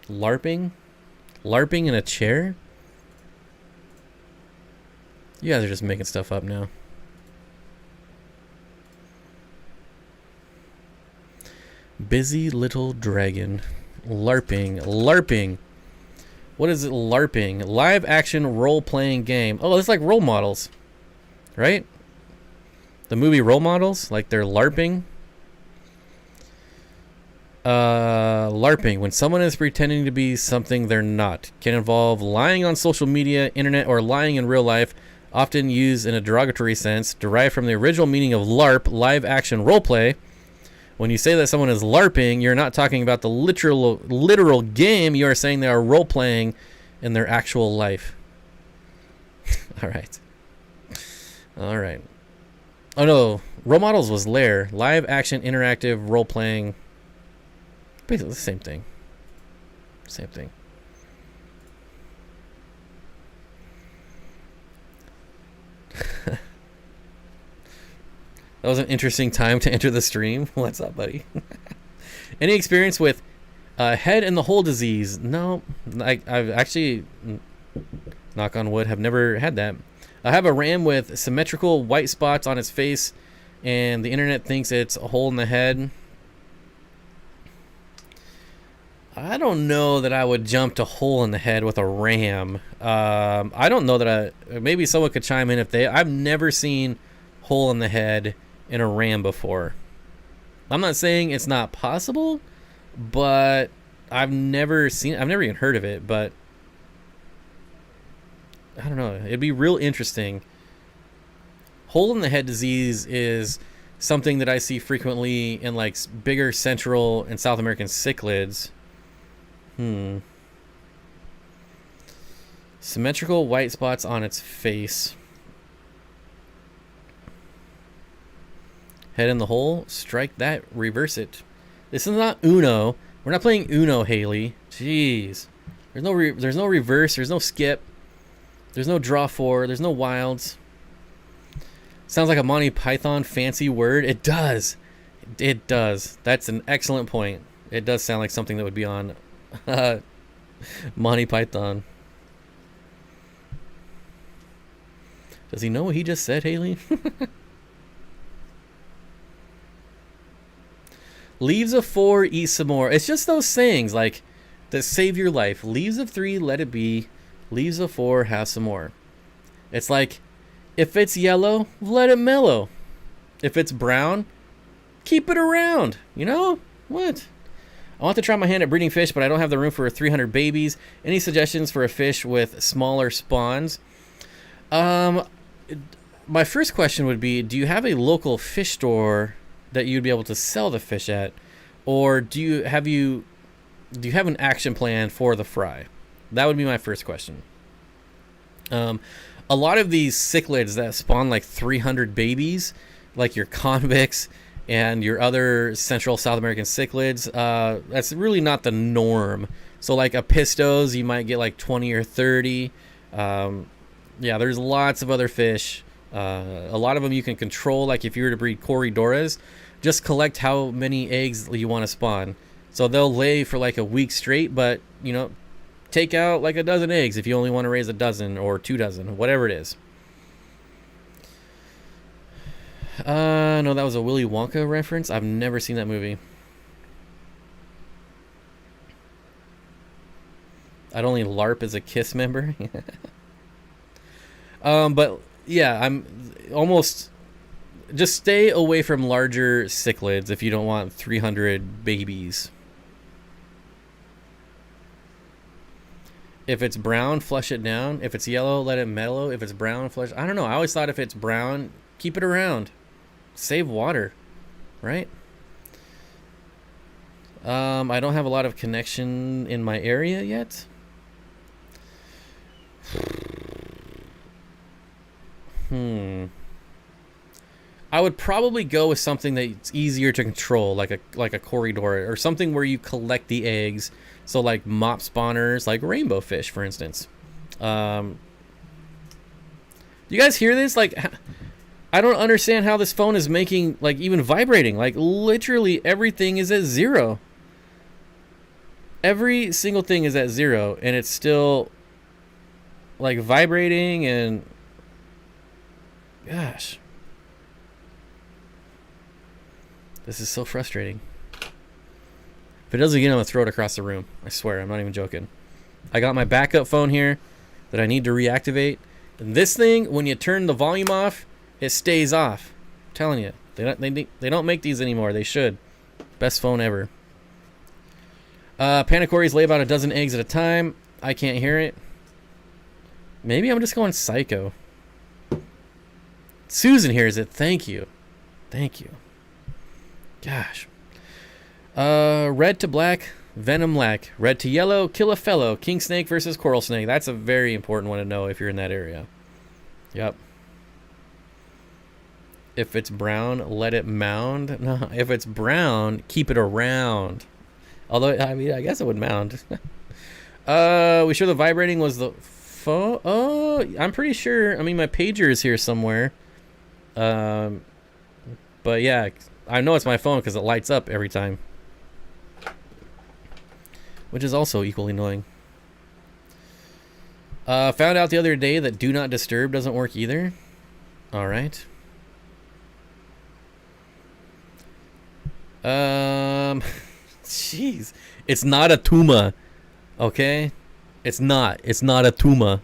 LARPing? LARPing in a chair? You guys are just making stuff up now. Busy little dragon. LARPing. LARPing. What is it, LARPing? Live action role-playing game. Oh, it's like role models, right? The movie Role Models, like they're LARPing. LARPing, when someone is pretending to be something they're not. Can involve lying on social media, internet, or lying in real life, often used in a derogatory sense, derived from the original meaning of LARP, live action roleplay. When you say that someone is LARPing, you're not talking about the literal game. You are saying they are role-playing in their actual life. All right. All right. Oh, no. Role Models was Lair. Live action interactive role-playing. Basically the same thing. Same thing. That was an interesting time to enter the stream. What's up, buddy? Any experience with head in the hole disease? No, I've actually, knock on wood, have never had that. I have a ram with symmetrical white spots on its face, and the internet thinks it's a hole in the head. I don't know that I would jump to hole in the head with a ram. I don't know that maybe someone could chime in if I've never seen hole in the head in a ram before. I'm not saying it's not possible, but I've never even heard of it, but I don't know. It'd be real interesting. Hole in the head disease is something that I see frequently in like bigger Central and South American cichlids. Symmetrical white spots on its face. Head in the hole. Strike that. Reverse it. This is not Uno. We're not playing Uno, Haley. Jeez. There's no reverse. There's no skip. There's no draw 4. There's no wilds. Sounds like a Monty Python fancy word. It does. It does. That's an excellent point. It does sound like something that would be on Monty Python. Does he know what he just said, Haley? Leaves of 4, eat some more. It's just those sayings like that save your life. Leaves of 3, let it be. Leaves of 4, have some more. It's like, if it's yellow, let it mellow. If it's brown, keep it around. You know? What? I want to try my hand at breeding fish, but I don't have the room for 300 babies. Any suggestions for a fish with smaller spawns? My first question would be, do you have a local fish store that you'd be able to sell the fish at, or do you have an action plan for the fry? That would be my first question. A lot of these cichlids that spawn like 300 babies, like your convicts and your other Central South American cichlids, that's really not the norm. So like Apistos, you might get like 20 or 30. Yeah, there's lots of other fish. A lot of them you can control. Like if you were to breed Corridoras, just collect how many eggs you want to spawn. So they'll lay for like a week straight, but you know, take out like a dozen eggs if you only want to raise a dozen or 2 dozen, whatever it is. No, that was a Willy Wonka reference. I've never seen that movie. I'd only LARP as a KISS member. But yeah, I'm almost... Just stay away from larger cichlids if you don't want 300 babies. If it's brown, flush it down. If it's yellow, let it mellow. If it's brown, flush... I don't know. I always thought if it's brown, keep it around. Save water, right? I don't have a lot of connection in my area yet. I would probably go with something that's easier to control, like a corridor or something where you collect the eggs. So like mop spawners, like rainbow fish, for instance. Do you guys hear this? Like, I don't understand how this phone is making, like, even vibrating. Like, literally everything is at 0. Every single thing is at 0, and it's still, like, vibrating, and... Gosh. This is so frustrating. If it does again, I'm going to throw it across the room. I swear, I'm not even joking. I got my backup phone here that I need to reactivate. And this thing, when you turn the volume off, it stays off. I'm telling you. They don't make these anymore. They should. Best phone ever. Panacories lay about a dozen eggs at a time. I can't hear it. Maybe I'm just going psycho. Susan hears it. Thank you. Thank you. Gosh. Red to black, venom lack. Red to yellow, kill a fellow. King snake versus coral snake. That's a very important one to know if you're in that area. Yep. If it's brown, let it mound. No, if it's brown, keep it around. Although, I mean, I guess it would mound. We sure the vibrating was the phone? Oh, I'm pretty sure. I mean, my pager is here somewhere. But yeah, I know it's my phone because it lights up every time. Which is also equally annoying. Found out the other day that do not disturb doesn't work either. All right. Jeez. It's not a Tuma. Okay? It's not a Tuma.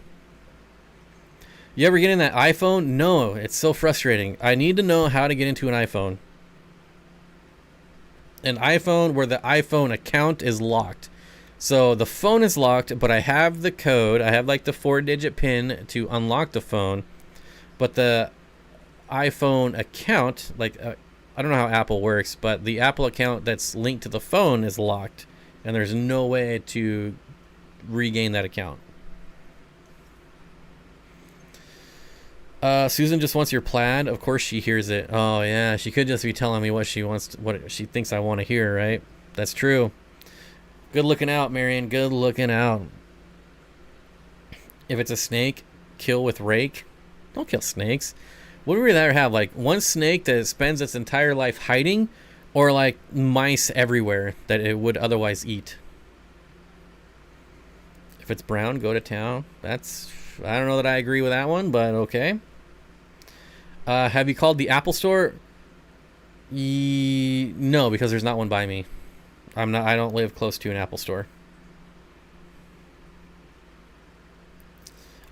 You ever get in that iPhone? No, it's so frustrating. I need to know how to get into an iPhone. An iPhone where the iPhone account is locked. So the phone is locked, but I have the code. I have like the 4-digit PIN to unlock the phone. But the iPhone account, like... I don't know how Apple works, but the Apple account that's linked to the phone is locked, and there's no way to regain that account. Susan just wants your plaid. Of course she hears it. Oh yeah, she could just be telling me what she wants, what she thinks I want to hear, right? That's true. Good looking out, Marion. Good looking out. If it's a snake, kill with rake. Don't kill snakes. Would we rather have like one snake that spends its entire life hiding, or like mice everywhere that it would otherwise eat? If it's brown, go to town. That's, I don't know that I agree with that one, but okay. Have you called the Apple Store? No, because there's not one by me. I don't live close to an Apple Store.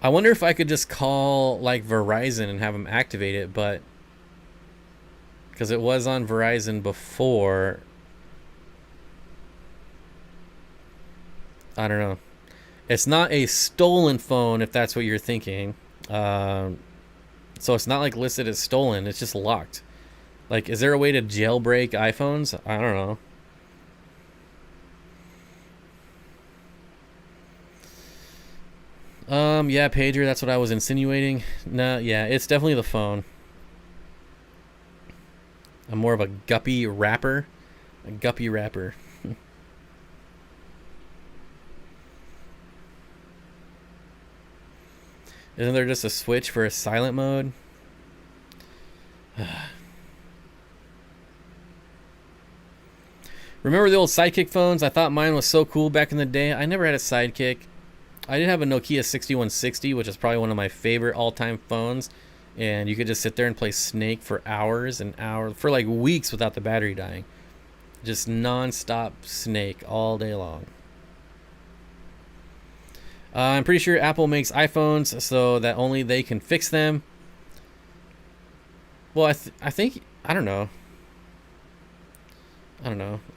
I wonder if I could just call like Verizon and have them activate it, but because it was on Verizon before. I don't know. It's not a stolen phone if that's what you're thinking. So it's not like listed as stolen. It's just locked. Like, is there a way to jailbreak iPhones? I don't know. Yeah, pager, that's what I was insinuating. No, yeah, it's definitely the phone. I'm more of a guppy rapper. A guppy rapper. Isn't there just a switch for a silent mode? Remember the old Sidekick phones? I thought mine was so cool back in the day. I never had a Sidekick. I did have a Nokia 6160, which is probably one of my favorite all-time phones. And you could just sit there and play Snake for hours and hours, for like weeks without the battery dying. Just non-stop Snake all day long. I'm pretty sure Apple makes iPhones so that only they can fix them. Well, I think, I don't know.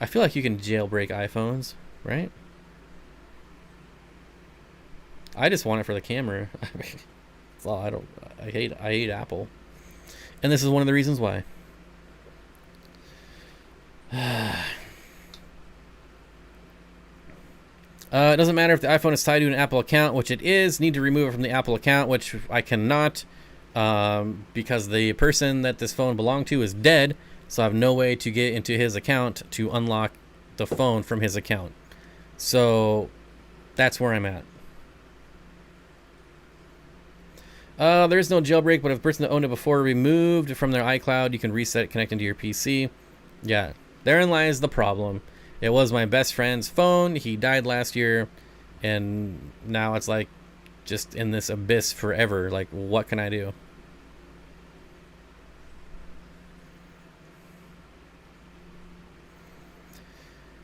I feel like you can jailbreak iPhones, right? I just want it for the camera. So I hate Apple. And this is one of the reasons why. It doesn't matter if the iPhone is tied to an Apple account, which it is. Need to remove it from the Apple account, which I cannot, because the person that this phone belonged to is dead. So I have no way to get into his account to unlock the phone from his account. So that's where I'm at. There is no jailbreak, but if the person that owned it before removed from their iCloud, you can reset it, connecting to your PC. Yeah, therein lies the problem. It was my best friend's phone. He died last year, and now it's like just in this abyss forever. Like, what can I do?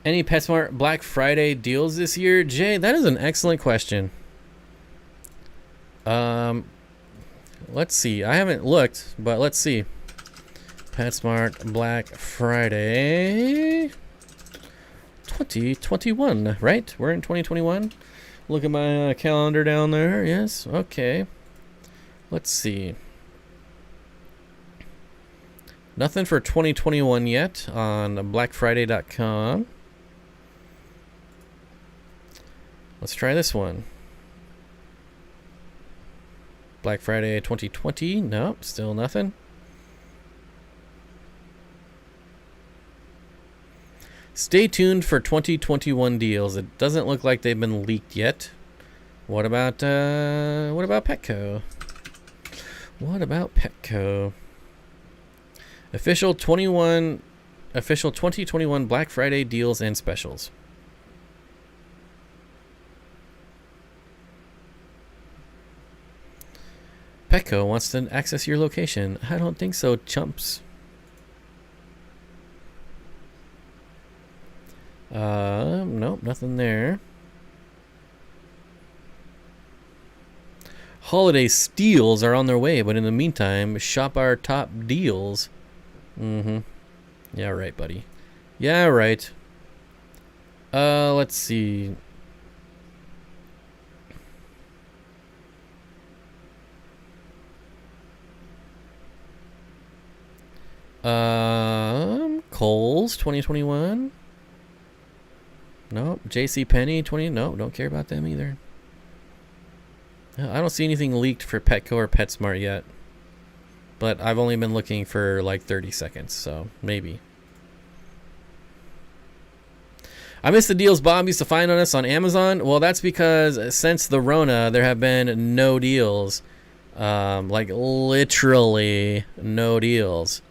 Any PetSmart Black Friday deals this year? Jay, that is an excellent question. Let's see. I haven't looked, but let's see. PetSmart Black Friday 2021, right? We're in 2021. Look at my calendar down there. Yes, okay. Let's see. Nothing for 2021 yet on blackfriday.com. Let's try this one. Black Friday 2020. Nope, still nothing. Stay tuned for 2021 deals. It doesn't look like they've been leaked yet. What about Petco? What about Petco? Official 2021 Black Friday deals and specials. Petco wants to access your location. I don't think so, chumps. Nope, nothing there. Holiday steals are on their way, but in the meantime, shop our top deals. Mm-hmm. Yeah, right, buddy. Yeah, right. Let's see. Kohl's 2021. Nope. JCPenney 20. No, don't care about them either. I don't see anything leaked for Petco or PetSmart yet. But I've only been looking for like 30 seconds, so maybe. I miss the deals Bob used to find on us on Amazon. Well, that's because since the Rona, there have been no deals. Like literally no deals.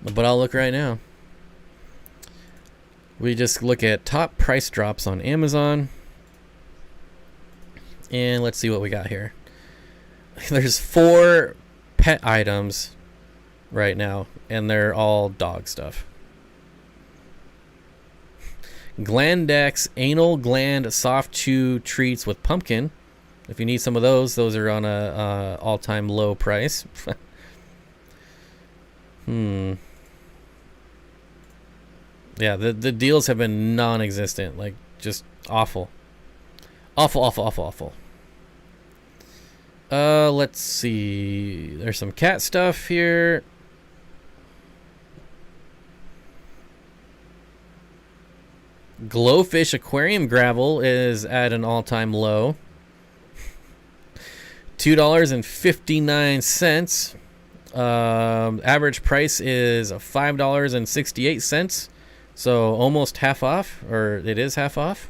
But I'll look right now. We just look at top price drops on Amazon. And let's see what we got here. There's 4 pet items right now, and they're all dog stuff. Glandex anal gland soft chew treats with pumpkin. If you need some of those are on a all-time low price. Yeah, the deals have been non-existent, like just awful. Awful. Let's see. There's some cat stuff here. Glowfish aquarium gravel is at an all-time low. $2.59. Average price is $5.68. So almost half off, or it is half off.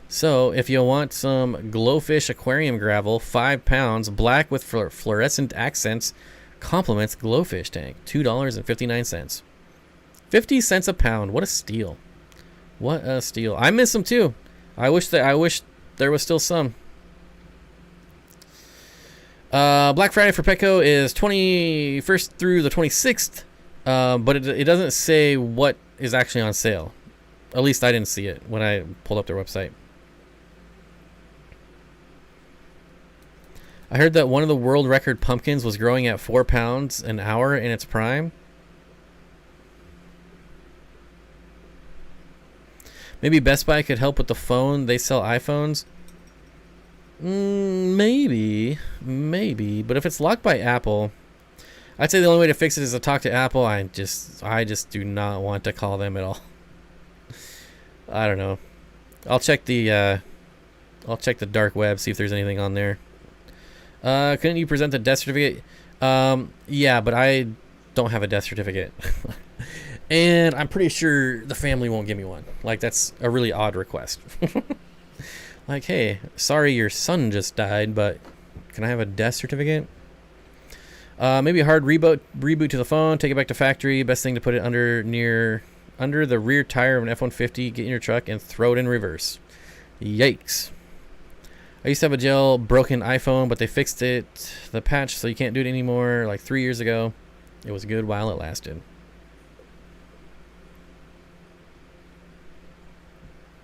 So if you want some Glowfish aquarium gravel, 5 pounds, black with fluorescent accents, complements Glowfish tank, $2.59. 50 cents a pound. What a steal. What a steal. I miss them too. I wish there was still some. Black Friday for Petco is 21st through the 26th. But it doesn't say what is actually on sale. At least I didn't see it when I pulled up their website. I heard that one of the world record pumpkins was growing at 4 pounds an hour in its prime. Maybe Best Buy could help with the phone. They sell iPhones. Maybe. But if it's locked by Apple, I'd say the only way to fix it is to talk to Apple. I just do not want to call them at all. I don't know. I'll check the dark web, see if there's anything on there. Couldn't you present the death certificate? Yeah, but I don't have a death certificate. And I'm pretty sure the family won't give me one. Like, that's a really odd request. Like, hey, sorry your son just died, but can I have a death certificate? Maybe a hard reboot to the phone, take it back to factory. Best thing to put it under the rear tire of an F-150, get in your truck, and throw it in reverse. Yikes. I used to have a gel broken iPhone, but they fixed it, the patch, so you can't do it anymore, like 3 years ago. It was good while it lasted.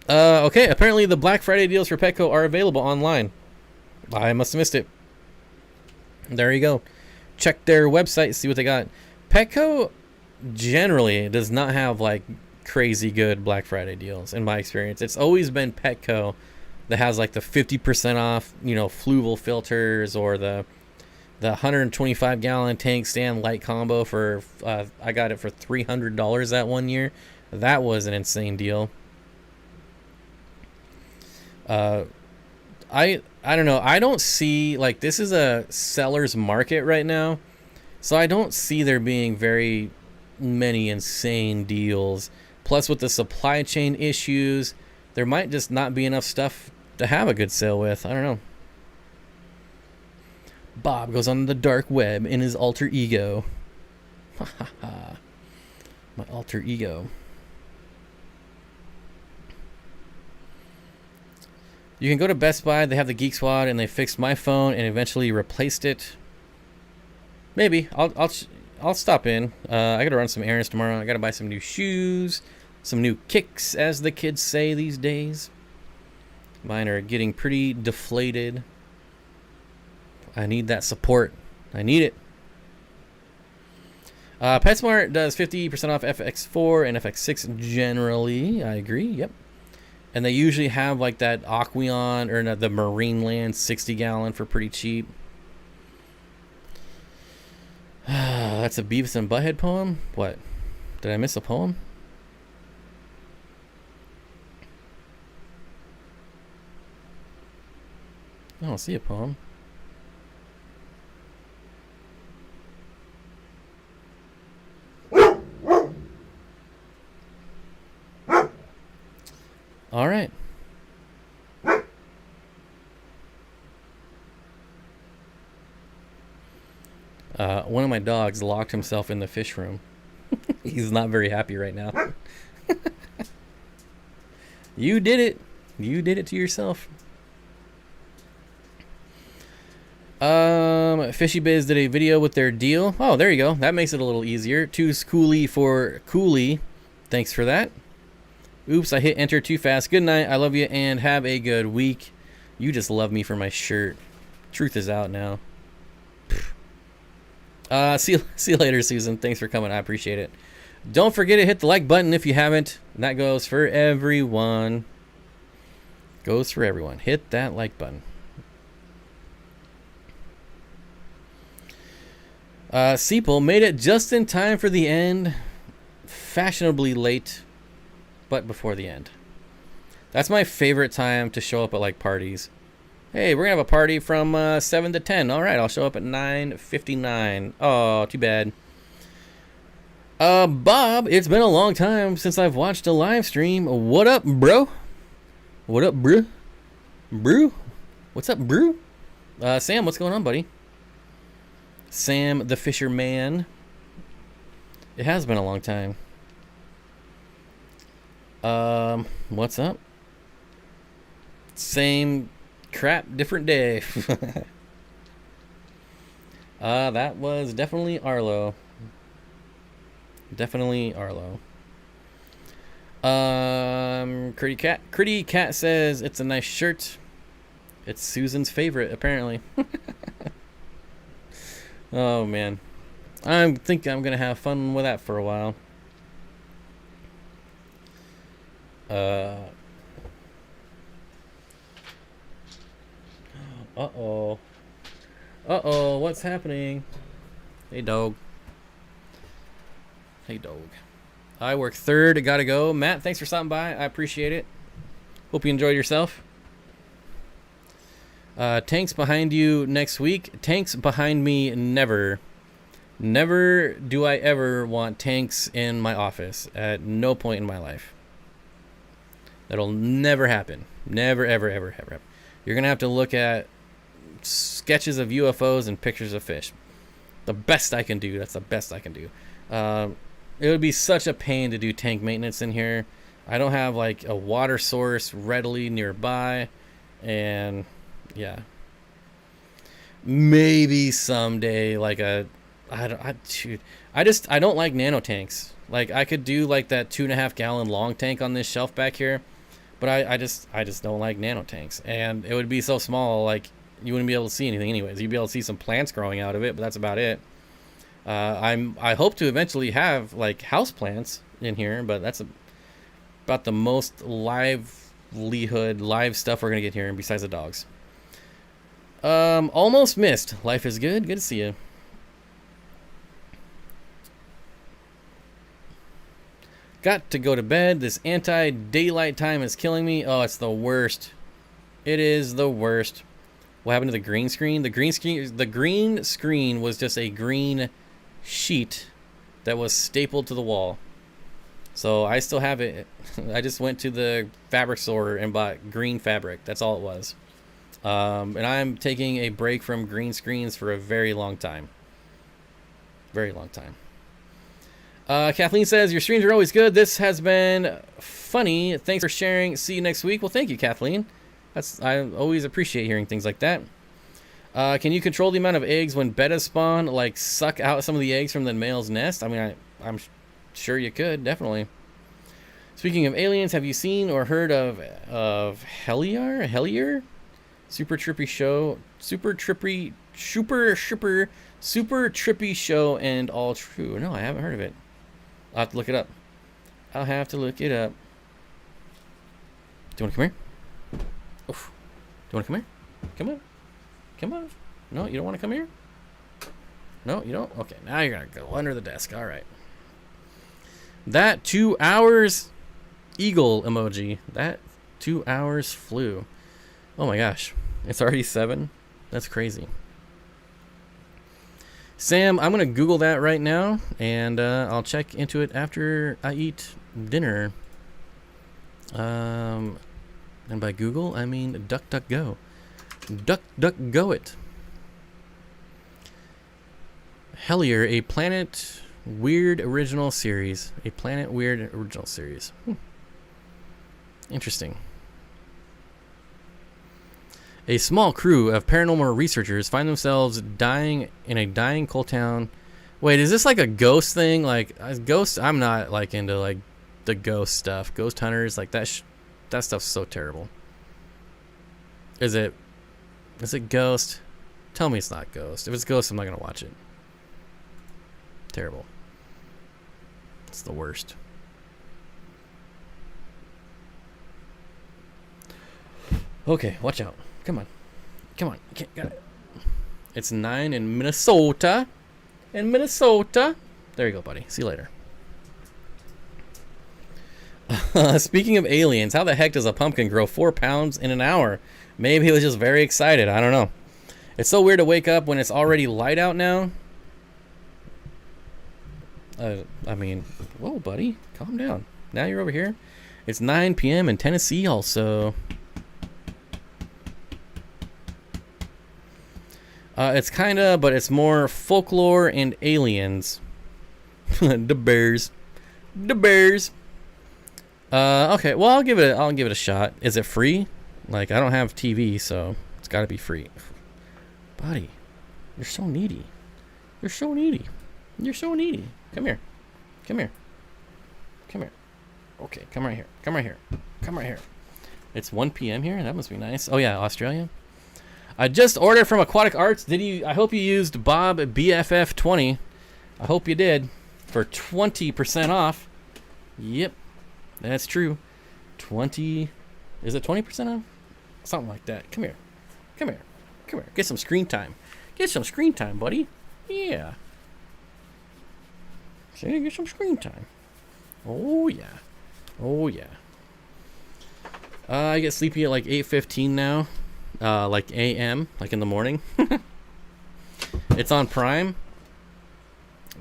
Okay, apparently the Black Friday deals for Petco are available online. I must have missed it. There you go. Check their website, see what they got. Petco generally does not have like crazy good Black Friday deals in my experience. It's always been Petco that has like the 50% off, fluval filters, or the 125 gallon tank stand light combo for I got it for $300 that one year. That was an insane deal. I don't know. I don't see, like, this is a seller's market right now, so I don't see there being very many insane deals. Plus, with the supply chain issues, there might just not be enough stuff to have a good sale with. I don't know. Bob goes on the dark web in his alter ego. Ha ha ha. My alter ego. You can go to Best Buy. They have the Geek Squad, and they fixed my phone and eventually replaced it. Maybe I'll stop in. I gotta run some errands tomorrow. I gotta buy some new shoes, some new kicks, as the kids say these days. Mine are getting pretty deflated. I need that support. I need it. PetSmart does 50% off FX4 and FX6 generally. I agree. Yep. And they usually have like that Aquarium or the Marineland 60 gallon for pretty cheap. That's a Beavis and Butthead poem? What? Did I miss a poem? I don't see a poem. All right. One of my dogs locked himself in the fish room. He's not very happy right now. You did it. You did it to yourself. Fishy Biz did a video with their deal. Oh, there you go. That makes it a little easier. Too schooly for coolie. Thanks for that. Oops, I hit enter too fast. Good night. I love you and have a good week. You just love me for my shirt. Truth is out now. See you later, Susan. Thanks for coming. I appreciate it. Don't forget to hit the like button if you haven't. That goes for everyone. Goes for everyone. Hit that like button. Seeple made it just in time for the end. Fashionably late, but before the end. That's my favorite time to show up at like parties. Hey, we're gonna have a party from 7 to 10. All right, I'll show up at 9:59. Oh, too bad. Bob, it's been a long time since I've watched a live stream. What up, bro? What up, bro? Brew? What's up, brew? Sam, what's going on, buddy? Sam the Fisherman. It has been a long time. What's up? Same crap, different day. That was definitely Arlo. Definitely Arlo. Critty Cat says it's a nice shirt. It's Susan's favorite, apparently. Oh man, I think I'm gonna have fun with that for a while. Uh-oh. Uh-oh, what's happening? Hey, dog. Hey, dog. I work third. Gotta go. Matt, thanks for stopping by. I appreciate it. Hope you enjoyed yourself. Tanks behind you next week. Tanks behind me never. Never do I ever want tanks in my office at no point in my life. That'll never happen. Never, ever, ever, ever, ever. You're going to have to look at sketches of UFOs and pictures of fish. The best I can do. That's the best I can do. It would be such a pain to do tank maintenance in here. I don't have like a water source readily nearby. And yeah. Maybe someday like I don't like nano tanks. Like I could do like that 2.5 gallon long tank on this shelf back here. But I just don't like nano tanks. And it would be so small, like you wouldn't be able to see anything anyways. You'd be able to see some plants growing out of it, but that's about it. I hope to eventually have like house plants in here, but that's about the most live stuff we're gonna get here, besides the dogs. Almost missed. Life is good. Good to see you. Got to go to bed. This anti-daylight time is killing me. Oh, it's the worst. It is the worst. What happened to the green screen? The green screen was just a green sheet that was stapled to the wall. So I still have it. I just went to the fabric store and bought green fabric. That's all it was. And I'm taking a break from green screens for a very long time. Very long time. Kathleen says, your streams are always good. This has been funny. Thanks for sharing. See you next week. Well, thank you, Kathleen. I always appreciate hearing things like that. Can you control the amount of eggs when bettas spawn? Like suck out some of the eggs from the male's nest? I mean, I'm sure you could, definitely. Speaking of aliens, have you seen or heard of Hellier? Super trippy show and all true. No, I haven't heard of it. I'll have to look it up. Do you want to come here? Oof. Do you want to come here? Come on. Come on. No, you don't want to come here? No, you don't? Okay, now you're going to go under the desk. All right. That 2 hours eagle emoji. That 2 hours flew. Oh my gosh. It's already 7? That's crazy. Sam, I'm going to Google that right now, and I'll check into it after I eat dinner. And by Google, I mean DuckDuckGo. DuckDuckGo it. Hellier, a Planet Weird original series. A Planet Weird original series. Interesting. A small crew of paranormal researchers find themselves dying in a dying coal town. Wait, is this like a ghost thing? Like ghosts? I'm not like into like the ghost stuff. Ghost hunters, like that stuff's so terrible. Is it Ghost? Tell me it's not Ghost. If it's Ghost, I'm not gonna watch it. Terrible. It's the worst. Okay, watch out. Come on. Come on. Got it. It's 9 in Minnesota. There you go, buddy. See you later. Speaking of aliens, how the heck does a pumpkin grow 4 pounds in an hour? Maybe he was just very excited. I don't know. It's so weird to wake up when it's already light out now. I mean, whoa, buddy. Calm down. Now you're over here. It's 9 p.m. in Tennessee also. It's kind of, but it's more folklore and aliens. The bears. The bears. Okay, well, I'll give it a shot. Is it free? Like, I don't have TV, so it's got to be free. Buddy, you're so needy. You're so needy. You're so needy. Come here. Come here. Come here. Okay, come right here. Come right here. Come right here. It's 1 p.m. here. That must be nice. Oh yeah, Australia. I just ordered from Aquatic Arts. I hope you used Bob BFF20. I hope you did. For 20% off. Yep. That's true. 20. Is it 20% off? Something like that. Come here. Come here. Come here. Get some screen time. Get some screen time, buddy. Yeah. See, get some screen time. Oh yeah. Oh yeah. I get sleepy at like 8:15 now. Like a.m. like in the morning. It's on Prime.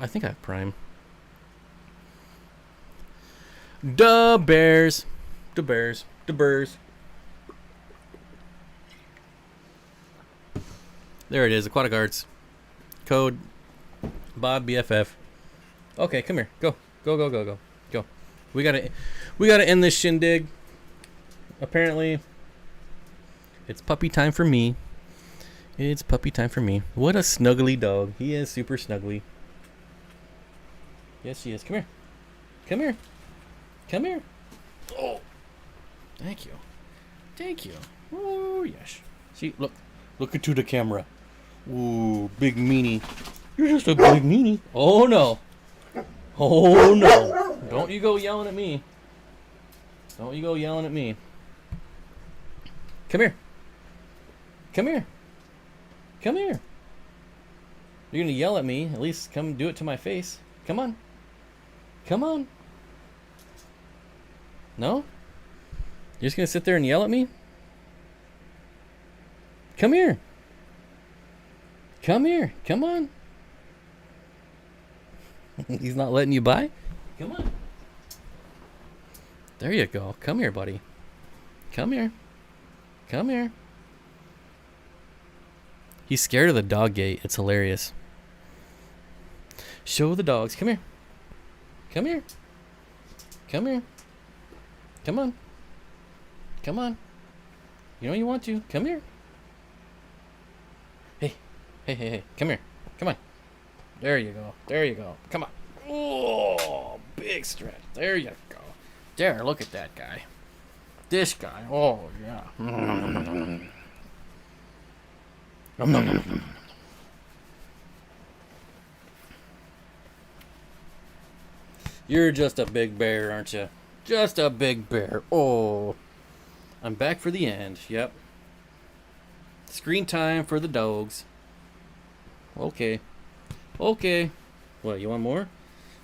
I think I have Prime. Da bears. Da bears. Da bears. There it is, Aquatic Arts. Code Bob BFF. Okay, come here. Go. Go, go, go, go. Go. We gotta end this shindig. Apparently, it's puppy time for me. It's puppy time for me. What a snuggly dog. He is super snuggly. Yes, he is. Come here. Come here. Come here. Oh. Thank you. Thank you. Oh, yes. See, look. Look into the camera. Ooh, big meanie. You're just a big meanie. Oh, no. Oh, no. Don't you go yelling at me. Don't you go yelling at me. Come here. Come here. Come here. You're going to yell at me. At least come do it to my face. Come on. Come on. No? You're just going to sit there and yell at me? Come here. Come here. Come on. He's not letting you by? Come on. There you go. Come here, buddy. Come here. Come here. He's scared of the dog gate. It's hilarious. Show the dogs. Come here. Come here. Come here. Come on. Come on. You know you want to. Come here. Hey. Hey, hey, hey. Come here. Come on. There you go. There you go. Come on. Oh, big stretch. There you go. There, look at that guy. This guy. Oh, yeah. You're just a big bear, aren't you? Just a big bear. Oh. I'm back for the end. Yep. Screen time for the dogs. Okay. Okay. What, you want more?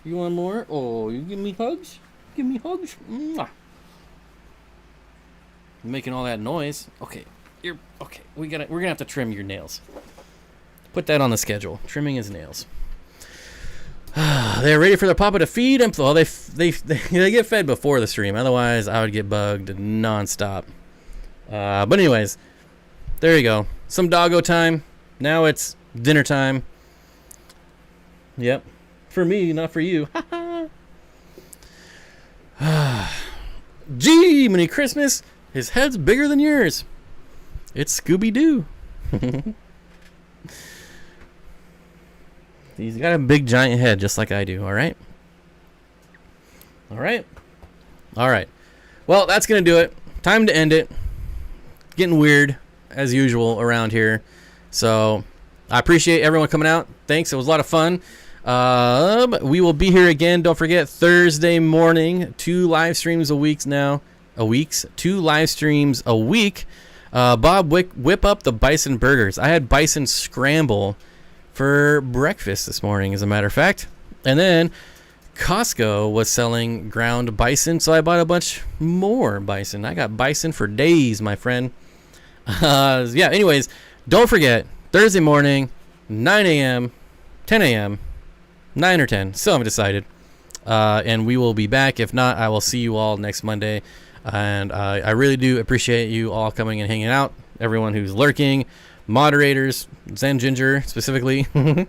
You want more? Oh, you give me hugs? Give me hugs? Mwah. You're making all that noise. Okay. You're okay. We're gonna have to trim your nails. Put that on the schedule. Trimming his nails. They're ready for their papa to feed them. Well, they get fed before the stream. Otherwise, I would get bugged nonstop. But anyways, there you go. Some doggo time. Now it's dinner time. Yep. For me, not for you. Gee, Mini Christmas. His head's bigger than yours. It's Scooby-Doo. He's got a big giant head just like I do, alright? Alright? Alright. Well, that's going to do it. Time to end it. Getting weird, as usual, around here. So, I appreciate everyone coming out. Thanks, it was a lot of fun. We will be here again. Don't forget, Thursday morning. 2 live streams a week now. 2 live streams a week. Bob, whip up the bison burgers. I had bison scramble for breakfast this morning, as a matter of fact. And then Costco was selling ground bison, so I bought a bunch more bison. I got bison for days, my friend. Yeah, anyways, don't forget, Thursday morning, 9 a.m., 10 a.m., 9 or 10, still haven't decided. And we will be back. If not, I will see you all next Monday. And I really do appreciate you all coming and hanging out. Everyone who's lurking, moderators, Zen Ginger specifically. Thank